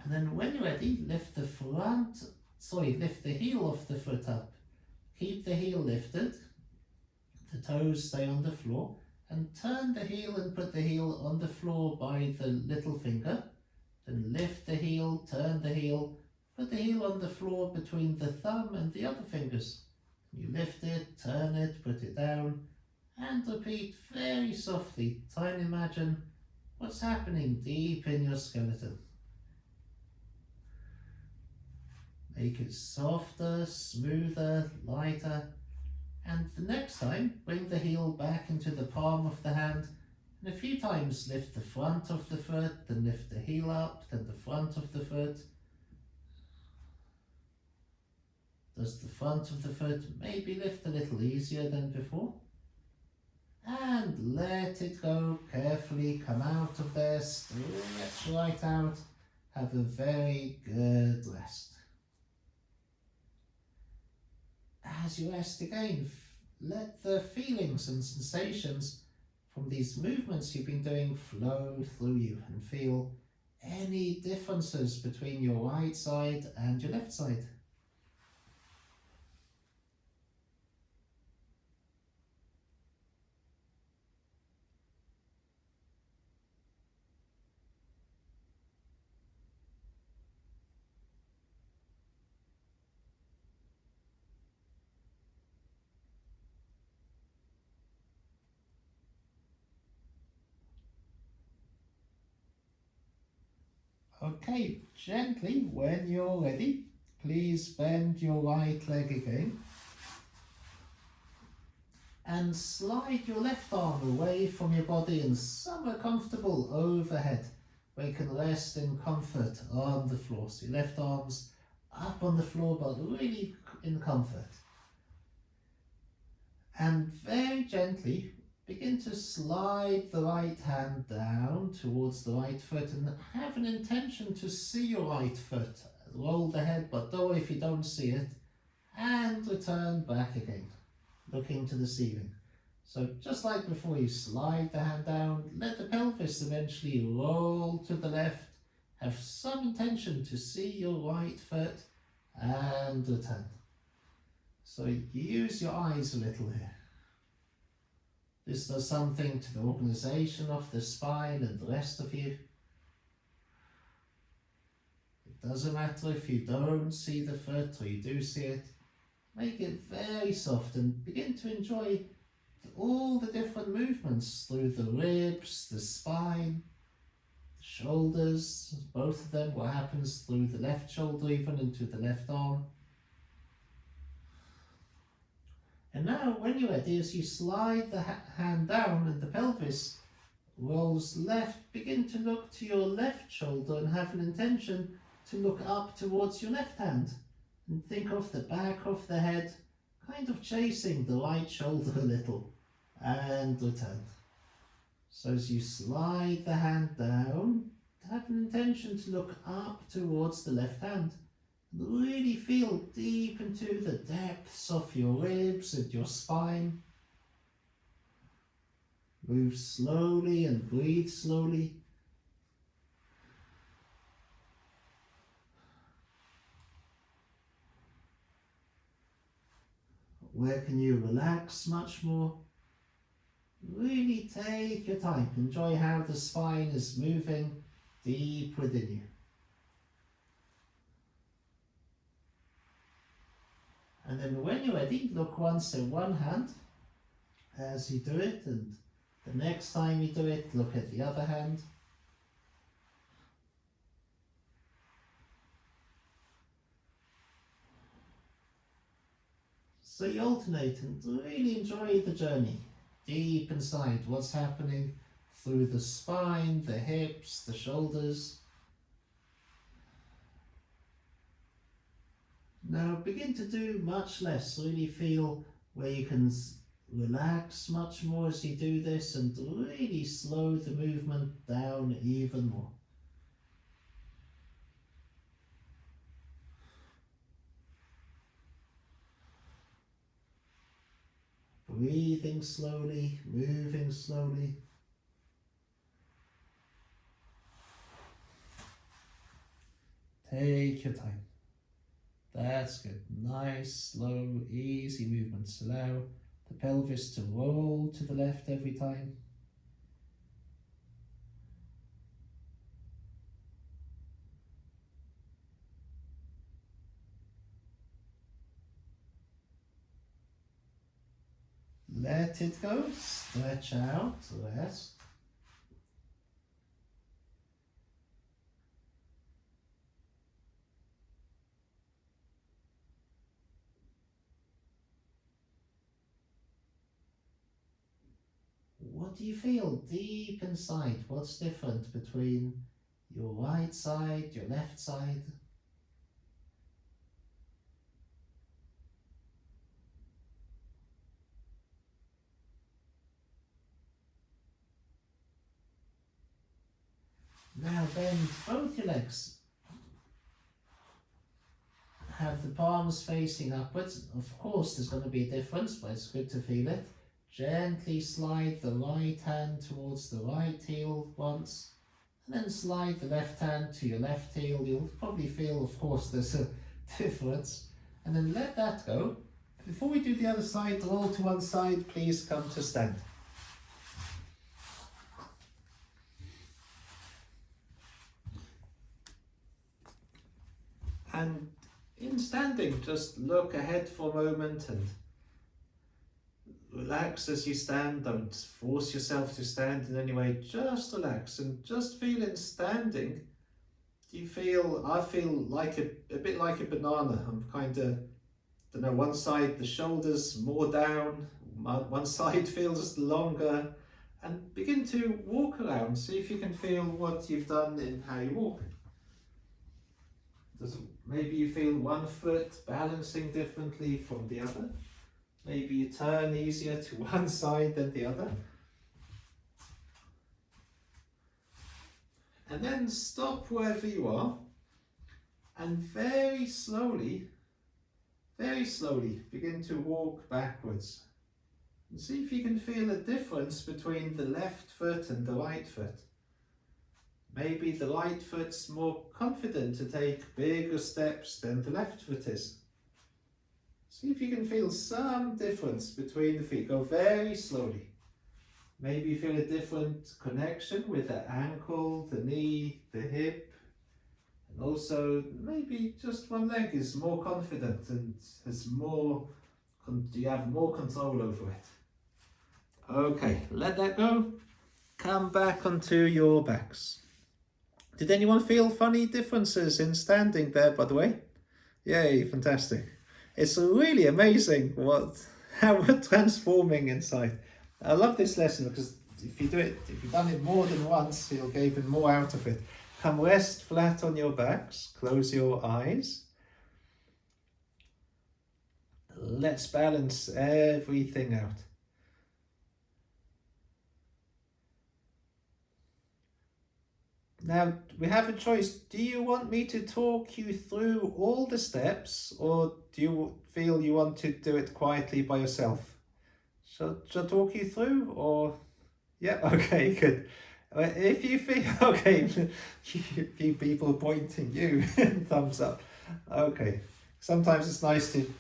And then when you're ready, lift the heel of the foot up. Keep the heel lifted. The toes stay on the floor. And turn the heel and put the heel on the floor by the little finger. Then lift the heel, turn the heel, put the heel on the floor between the thumb and the other fingers. You lift it, turn it, put it down, and repeat very softly. Try and imagine what's happening deep in your skeleton. Make it softer, smoother, lighter. And the next time, bring the heel back into the palm of the hand, and a few times lift the front of the foot, then lift the heel up, then the front of the foot. Does the front of the foot maybe lift a little easier than before? And let it go carefully, come out of there, stretch right out, have a very good rest. As you rest again, let the feelings and sensations from these movements you've been doing flow through you, and feel any differences between your right side and your left side. Okay, gently, when you're ready, please bend your right leg again and slide your left arm away from your body and somewhere comfortable overhead where you can rest in comfort on the floor. So your left arm's up on the floor but really in comfort. And very gently begin to slide the right hand down towards the right foot and have an intention to see your right foot. Roll the head, but don't worry if you don't see it, and return back again, looking to the ceiling. So just like before, you slide the hand down, let the pelvis eventually roll to the left, have some intention to see your right foot, and return. So use your eyes a little here. This does something to the organization of the spine and the rest of you. It doesn't matter if you don't see the foot or you do see it. Make it very soft and begin to enjoy all the different movements through the ribs, the spine, the shoulders, both of them, what happens through the left shoulder even into the left arm. And now when you're ready, as you slide the hand down and the pelvis rolls left, begin to look to your left shoulder and have an intention to look up towards your left hand. And think of the back of the head, kind of chasing the right shoulder a little, and return. So as you slide the hand down, have an intention to look up towards the left hand. And really feel deep into the depths of your ribs and your spine. Move slowly and breathe slowly. Where can you relax much more? Really take your time. Enjoy how the spine is moving deep within you. And then when you're ready, look once at one hand as you do it, and the next time you do it, look at the other hand. So you alternate and really enjoy the journey deep inside, what's happening through the spine, the hips, the shoulders. Now begin to do much less, really feel where you can relax much more as you do this and really slow the movement down even more. Breathing slowly, moving slowly. Take your time. That's good. Nice, slow, easy movements. Allow the pelvis to roll to the left every time. Let it go. Stretch out, rest. What do you feel deep inside? What's different between your right side, your left side? Now bend both your legs. Have the palms facing upwards. Of course there's going to be a difference, but it's good to feel it. Gently slide the right hand towards the right heel once, and then slide the left hand to your left heel. You'll probably feel, of course, there's a difference. And then let that go. Before we do the other side, roll to one side, please come to stand. And in standing, just look ahead for a moment and relax as you stand. Don't force yourself to stand in any way, just relax and just feel in standing Do you feel, I feel like a bit like a banana. I'm kind of, don't know, one side the shoulders more down, one side feels longer, and begin to walk around. See if you can feel what you've done in how you walk. Maybe you feel one foot balancing differently from the other. Maybe you turn easier to one side than the other. And then stop wherever you are and very slowly begin to walk backwards. And see if you can feel a difference between the left foot and the right foot. Maybe the right foot's more confident to take bigger steps than the left foot is. See if you can feel some difference between the feet. Go very slowly. Maybe you feel a different connection with the ankle, the knee, the hip. And also maybe just one leg is more confident and has more, you have more control over it. Okay, let that go. Come back onto your backs. Did anyone feel funny differences in standing there, by the way? Yay, fantastic. It's really amazing how we're transforming inside. I love this lesson because if you've done it more than once, you'll get even more out of it. Come rest flat on your backs, close your eyes. Let's balance everything out. Now, we have a choice. Do you want me to talk you through all the steps, or do you feel you want to do it quietly by yourself? Shall I talk you through, or? Yeah, okay, good. If you feel, okay, few people pointing you, thumbs up. Okay, sometimes it's nice to,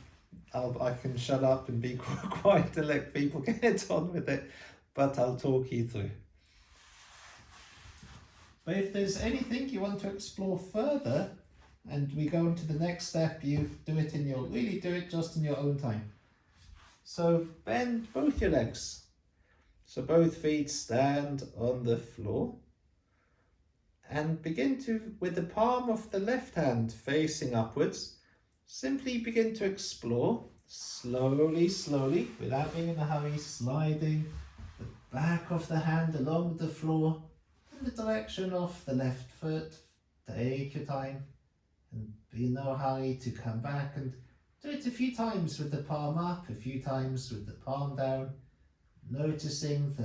I can shut up and be quiet and let people get on with it, but I'll talk you through. But if there's anything you want to explore further, and we go on to the next step, you do it just in your own time. So bend both your legs. So both feet stand on the floor. And begin to, with the palm of the left hand facing upwards, simply begin to explore, slowly, without being in a hurry, sliding the back of the hand along the floor, in the direction of the left foot. Take your time and be in no hurry to come back, and do it a few times with the palm up, a few times with the palm down, noticing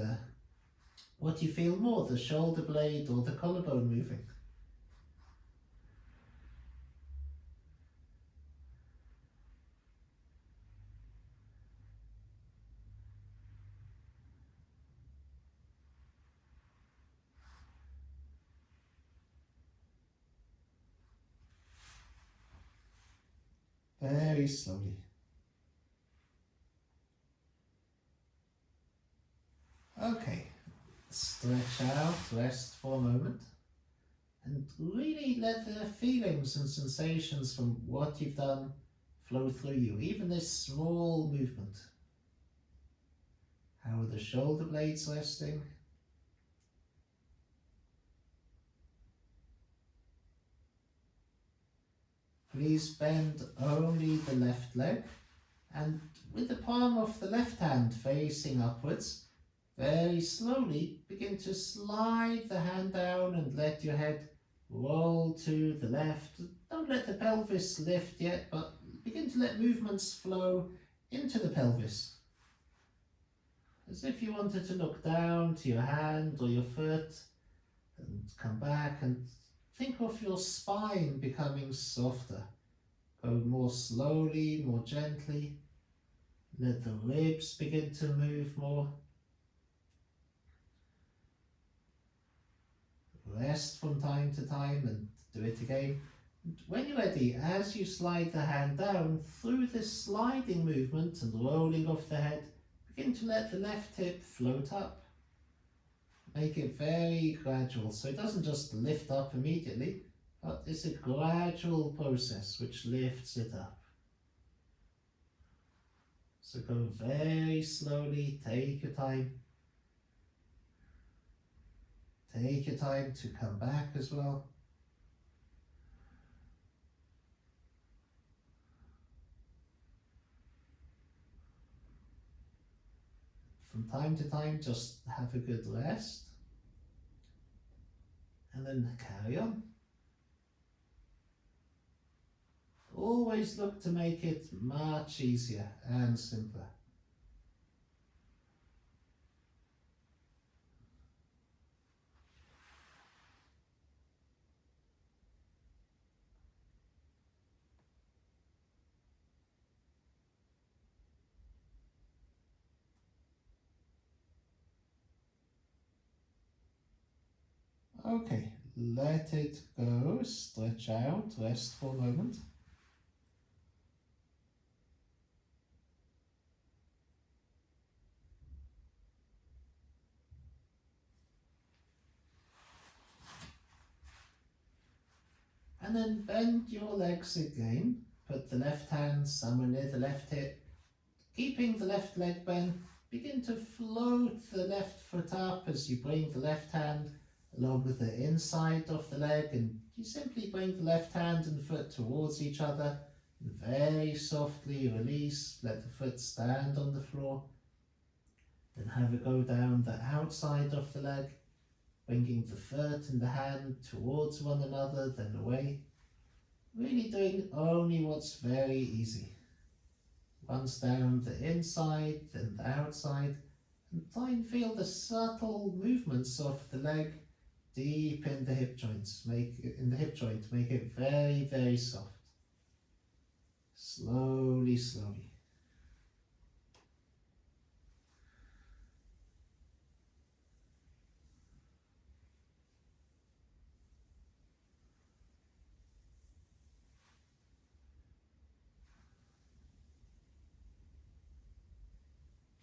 what you feel more, the shoulder blade or the collarbone moving. Very slowly. Okay, stretch out, rest for a moment, and really let the feelings and sensations from what you've done flow through you, even this small movement. How are the shoulder blades resting? Please bend only the left leg, and with the palm of the left hand facing upwards, very slowly begin to slide the hand down and let your head roll to the left. Don't let the pelvis lift yet, but begin to let movements flow into the pelvis. As if you wanted to look down to your hand or your foot and come back, and think of your spine becoming softer. Go more slowly, more gently. Let the ribs begin to move more. Rest from time to time and do it again. And when you're ready, as you slide the hand down, through this sliding movement and rolling of the head, begin to let the left hip float up. Make it very gradual, so it doesn't just lift up immediately, but it's a gradual process which lifts it up. So go very slowly, take your time. Take your time to come back as well. from time to time, just have a good rest and then carry on. Always look to make it much easier and simpler. Okay, let it go, stretch out, rest for a moment. And then bend your legs again. Put the left hand somewhere near the left hip. Keeping the left leg bent, begin to float the left foot up as you bring the left hand along with the inside of the leg, and you simply bring the left hand and foot towards each other and very softly release, let the foot stand on the floor. Then have it go down the outside of the leg, bringing the foot and the hand towards one another, then away. Really doing only what's very easy. Once down the inside, then the outside, and try and feel the subtle movements of the leg deep in the hip joints. Make it very, very soft. Slowly, slowly.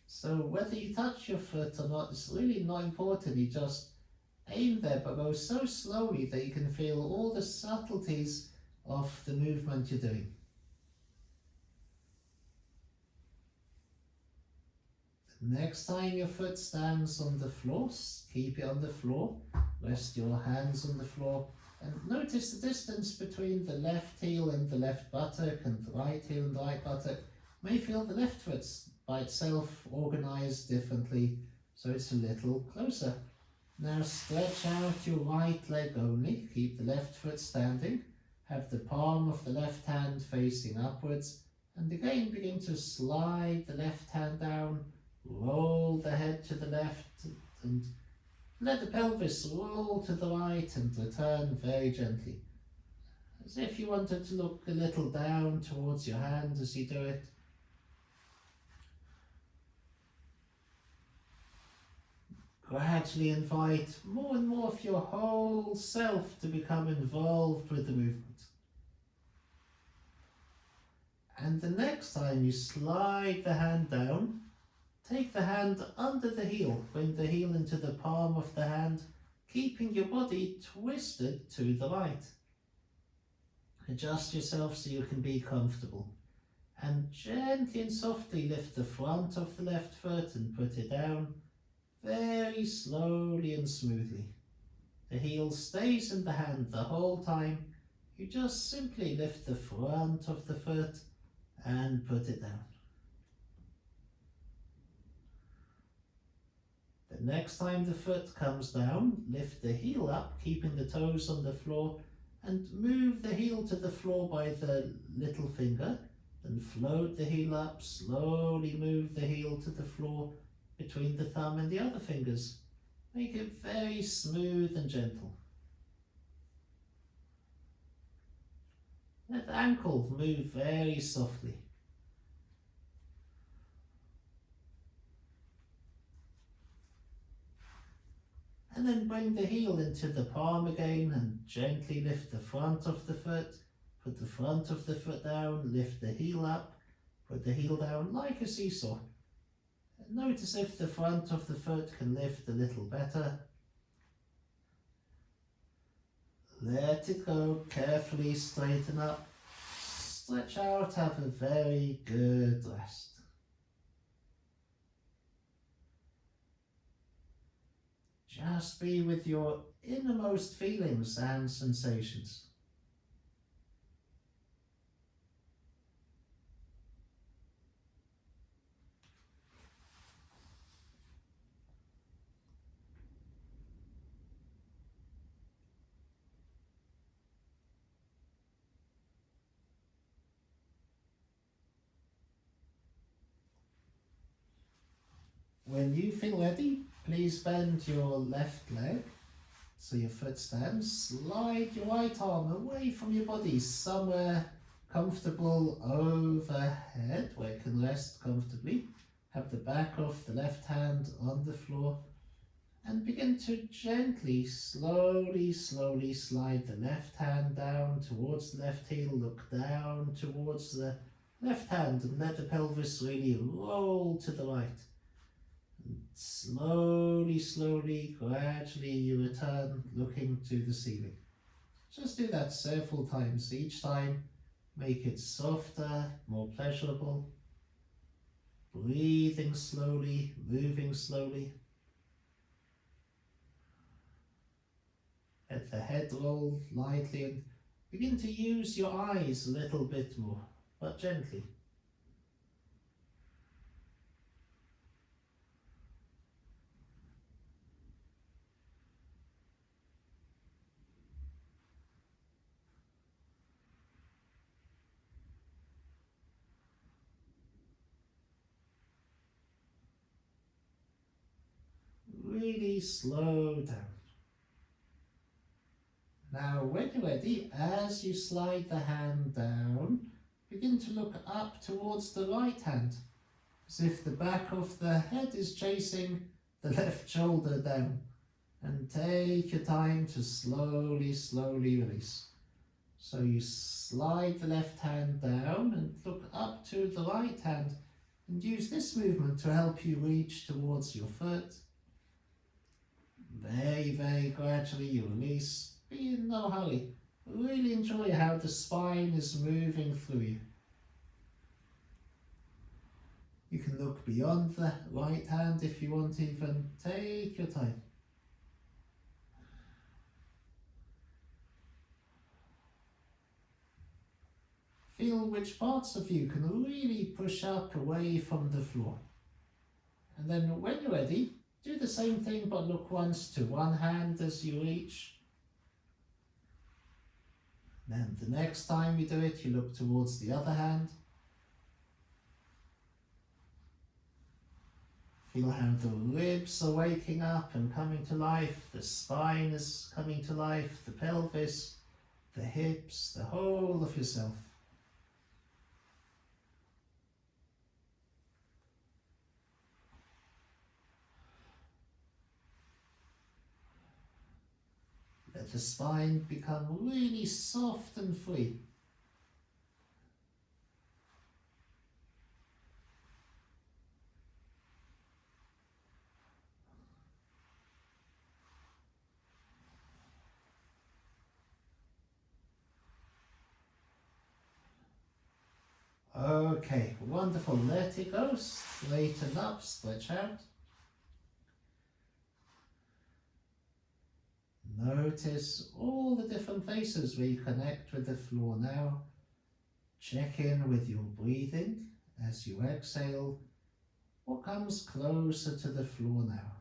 So whether you touch your foot or not, it's really not important. You just aim there, but go so slowly that you can feel all the subtleties of the movement you're doing. The next time your foot stands on the floor, keep it on the floor. Rest your hands on the floor and notice the distance between the left heel and the left buttock and the right heel and the right buttock. You may feel the left foot by itself organized differently, so it's a little closer. Now stretch out your right leg only, keep the left foot standing, have the palm of the left hand facing upwards, and again begin to slide the left hand down, roll the head to the left, and let the pelvis roll to the right and return very gently, as if you wanted to look a little down towards your hand as you do it. Gradually invite more and more of your whole self to become involved with the movement. And the next time you slide the hand down, take the hand under the heel, bring the heel into the palm of the hand, keeping your body twisted to the right. Adjust yourself so you can be comfortable. And gently and softly lift the front of the left foot and put it down, very slowly and smoothly. The heel stays in the hand the whole time. You just simply lift the front of the foot and put it down. The next time the foot comes down, lift the heel up, keeping the toes on the floor, and move the heel to the floor by the little finger. Then float the heel up, slowly move the heel to the floor between the thumb and the other fingers. Make it very smooth and gentle. Let the ankle move very softly. And then bring the heel into the palm again and gently lift the front of the foot. Put the front of the foot down, lift the heel up, put the heel down like a seesaw. Notice if the front of the foot can lift a little better. Let it go, carefully straighten up, stretch out, have a very good rest. Just be with your innermost feelings and sensations. When you feel ready, please bend your left leg so your foot stands. Slide your right arm away from your body, somewhere comfortable overhead where it can rest comfortably. Have the back of the left hand on the floor and begin to gently, slowly slide the left hand down towards the left heel. Look down towards the left hand and let the pelvis really roll to the right. And slowly, gradually you return looking to the ceiling. Just do that several times. Each time make it softer, more pleasurable. Breathing slowly, moving slowly. Let the head roll lightly and begin to use your eyes a little bit more, but gently. Really slow down. Now, when you're ready, as you slide the hand down, begin to look up towards the right hand, as if the back of the head is chasing the left shoulder down. And take your time to slowly release. So you slide the left hand down and look up to the right hand, and use this movement to help you reach towards your foot. Very gradually you release. Be in no hurry. Really enjoy how the spine is moving through you. You can look beyond the right hand if you want, even. Take your time. Feel which parts of you can really push up away from the floor. And then when you're ready, do the same thing, but look once to one hand as you reach. Then the next time you do it, you look towards the other hand. Feel how the ribs are waking up and coming to life. The spine is coming to life, the pelvis, the hips, the whole of yourself. Let the spine become really soft and free. Okay, wonderful. Let it go. Straighten up, stretch out. Notice all the different places where you connect with the floor now. Check in with your breathing as you exhale. What comes closer to the floor now?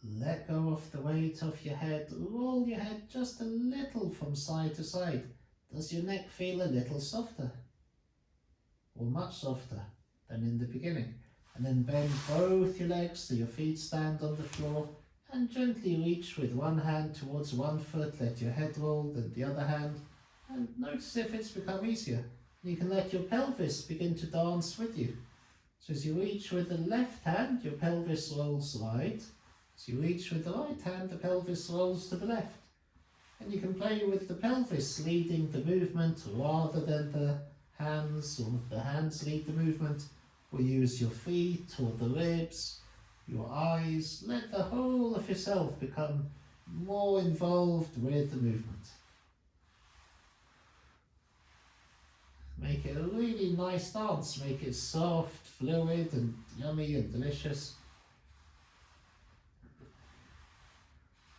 Let go of the weight of your head. Roll your head just a little from side to side. Does your neck feel a little softer? Or much softer than in the beginning? And then bend both your legs so your feet stand on the floor, and gently reach with one hand towards one foot. Let your head roll, then the other hand, and notice if it's become easier. You can let your pelvis begin to dance with you. So as you reach with the left hand, your pelvis rolls right. As you reach with the right hand, the pelvis rolls to the left. And you can play with the pelvis leading the movement rather than the hands, or if the hands lead the movement, or use your feet or the ribs, your eyes. Let the whole of yourself become more involved with the movement. Make it a really nice dance. Make it soft, fluid and yummy and delicious.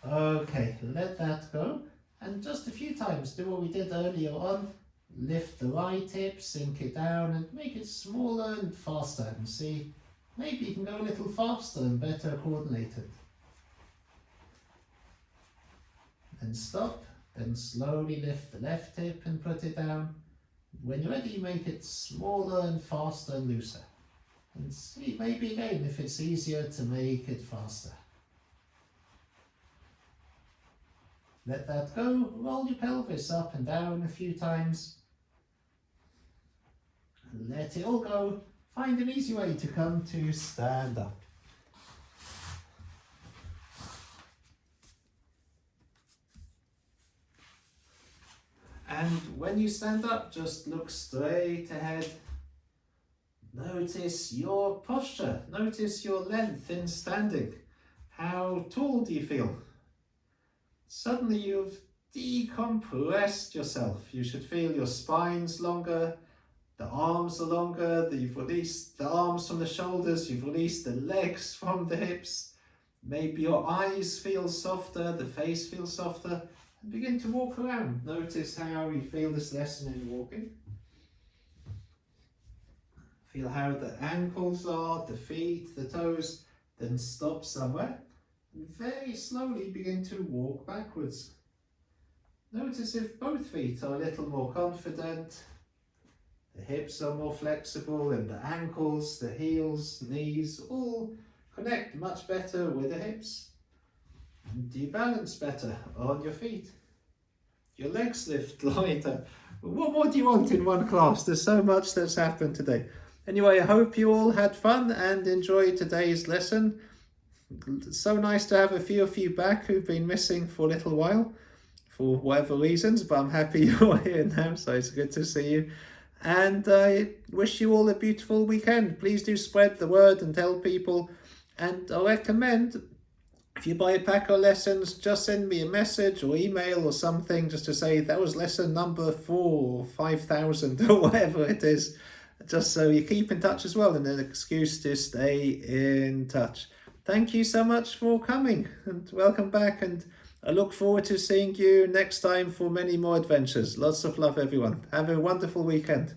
Okay, let that go. And just a few times, do what we did earlier on. Lift the right hip, sink it down and make it smaller and faster. And see, Maybe you can go a little faster and better coordinated. Then stop, then slowly lift the left hip and put it down. When you're ready, make it smaller and faster and looser. And see maybe again if it's easier to make it faster. Let that go, roll your pelvis up and down a few times. And let it all go. Find an easy way to come to stand up. And when you stand up, just look straight ahead. Notice your posture. Notice your length in standing. How tall do you feel? Suddenly you've decompressed yourself. You should feel your spine's longer, the arms are longer, you've released the arms from the shoulders, you've released the legs from the hips. Maybe your eyes feel softer, the face feels softer. And begin to walk around. Notice how you feel this lesson in walking. Feel how the ankles are, the feet, the toes. Then stop somewhere. And very slowly begin to walk backwards. Notice if both feet are a little more confident, the hips are more flexible, and the ankles, the heels, knees all connect much better with the hips. And do you balance better on your feet? Your legs lift lighter. What more do you want in one class? There's so much that's happened today. Anyway, I hope you all had fun and enjoyed today's lesson. It's so nice to have a few of you back who've been missing for a little while for whatever reasons, but I'm happy you're here now, so it's good to see you. And I wish you all a beautiful weekend. Please do spread the word and tell people. And I recommend, if you buy a pack of lessons, just send me a message or email or something just to say that was lesson number 4 or 5,000 or whatever it is. Just so you keep in touch as well, and an excuse to stay in touch. Thank you so much for coming and welcome back, and I look forward to seeing you next time for many more adventures. Lots of love, everyone. Have a wonderful weekend.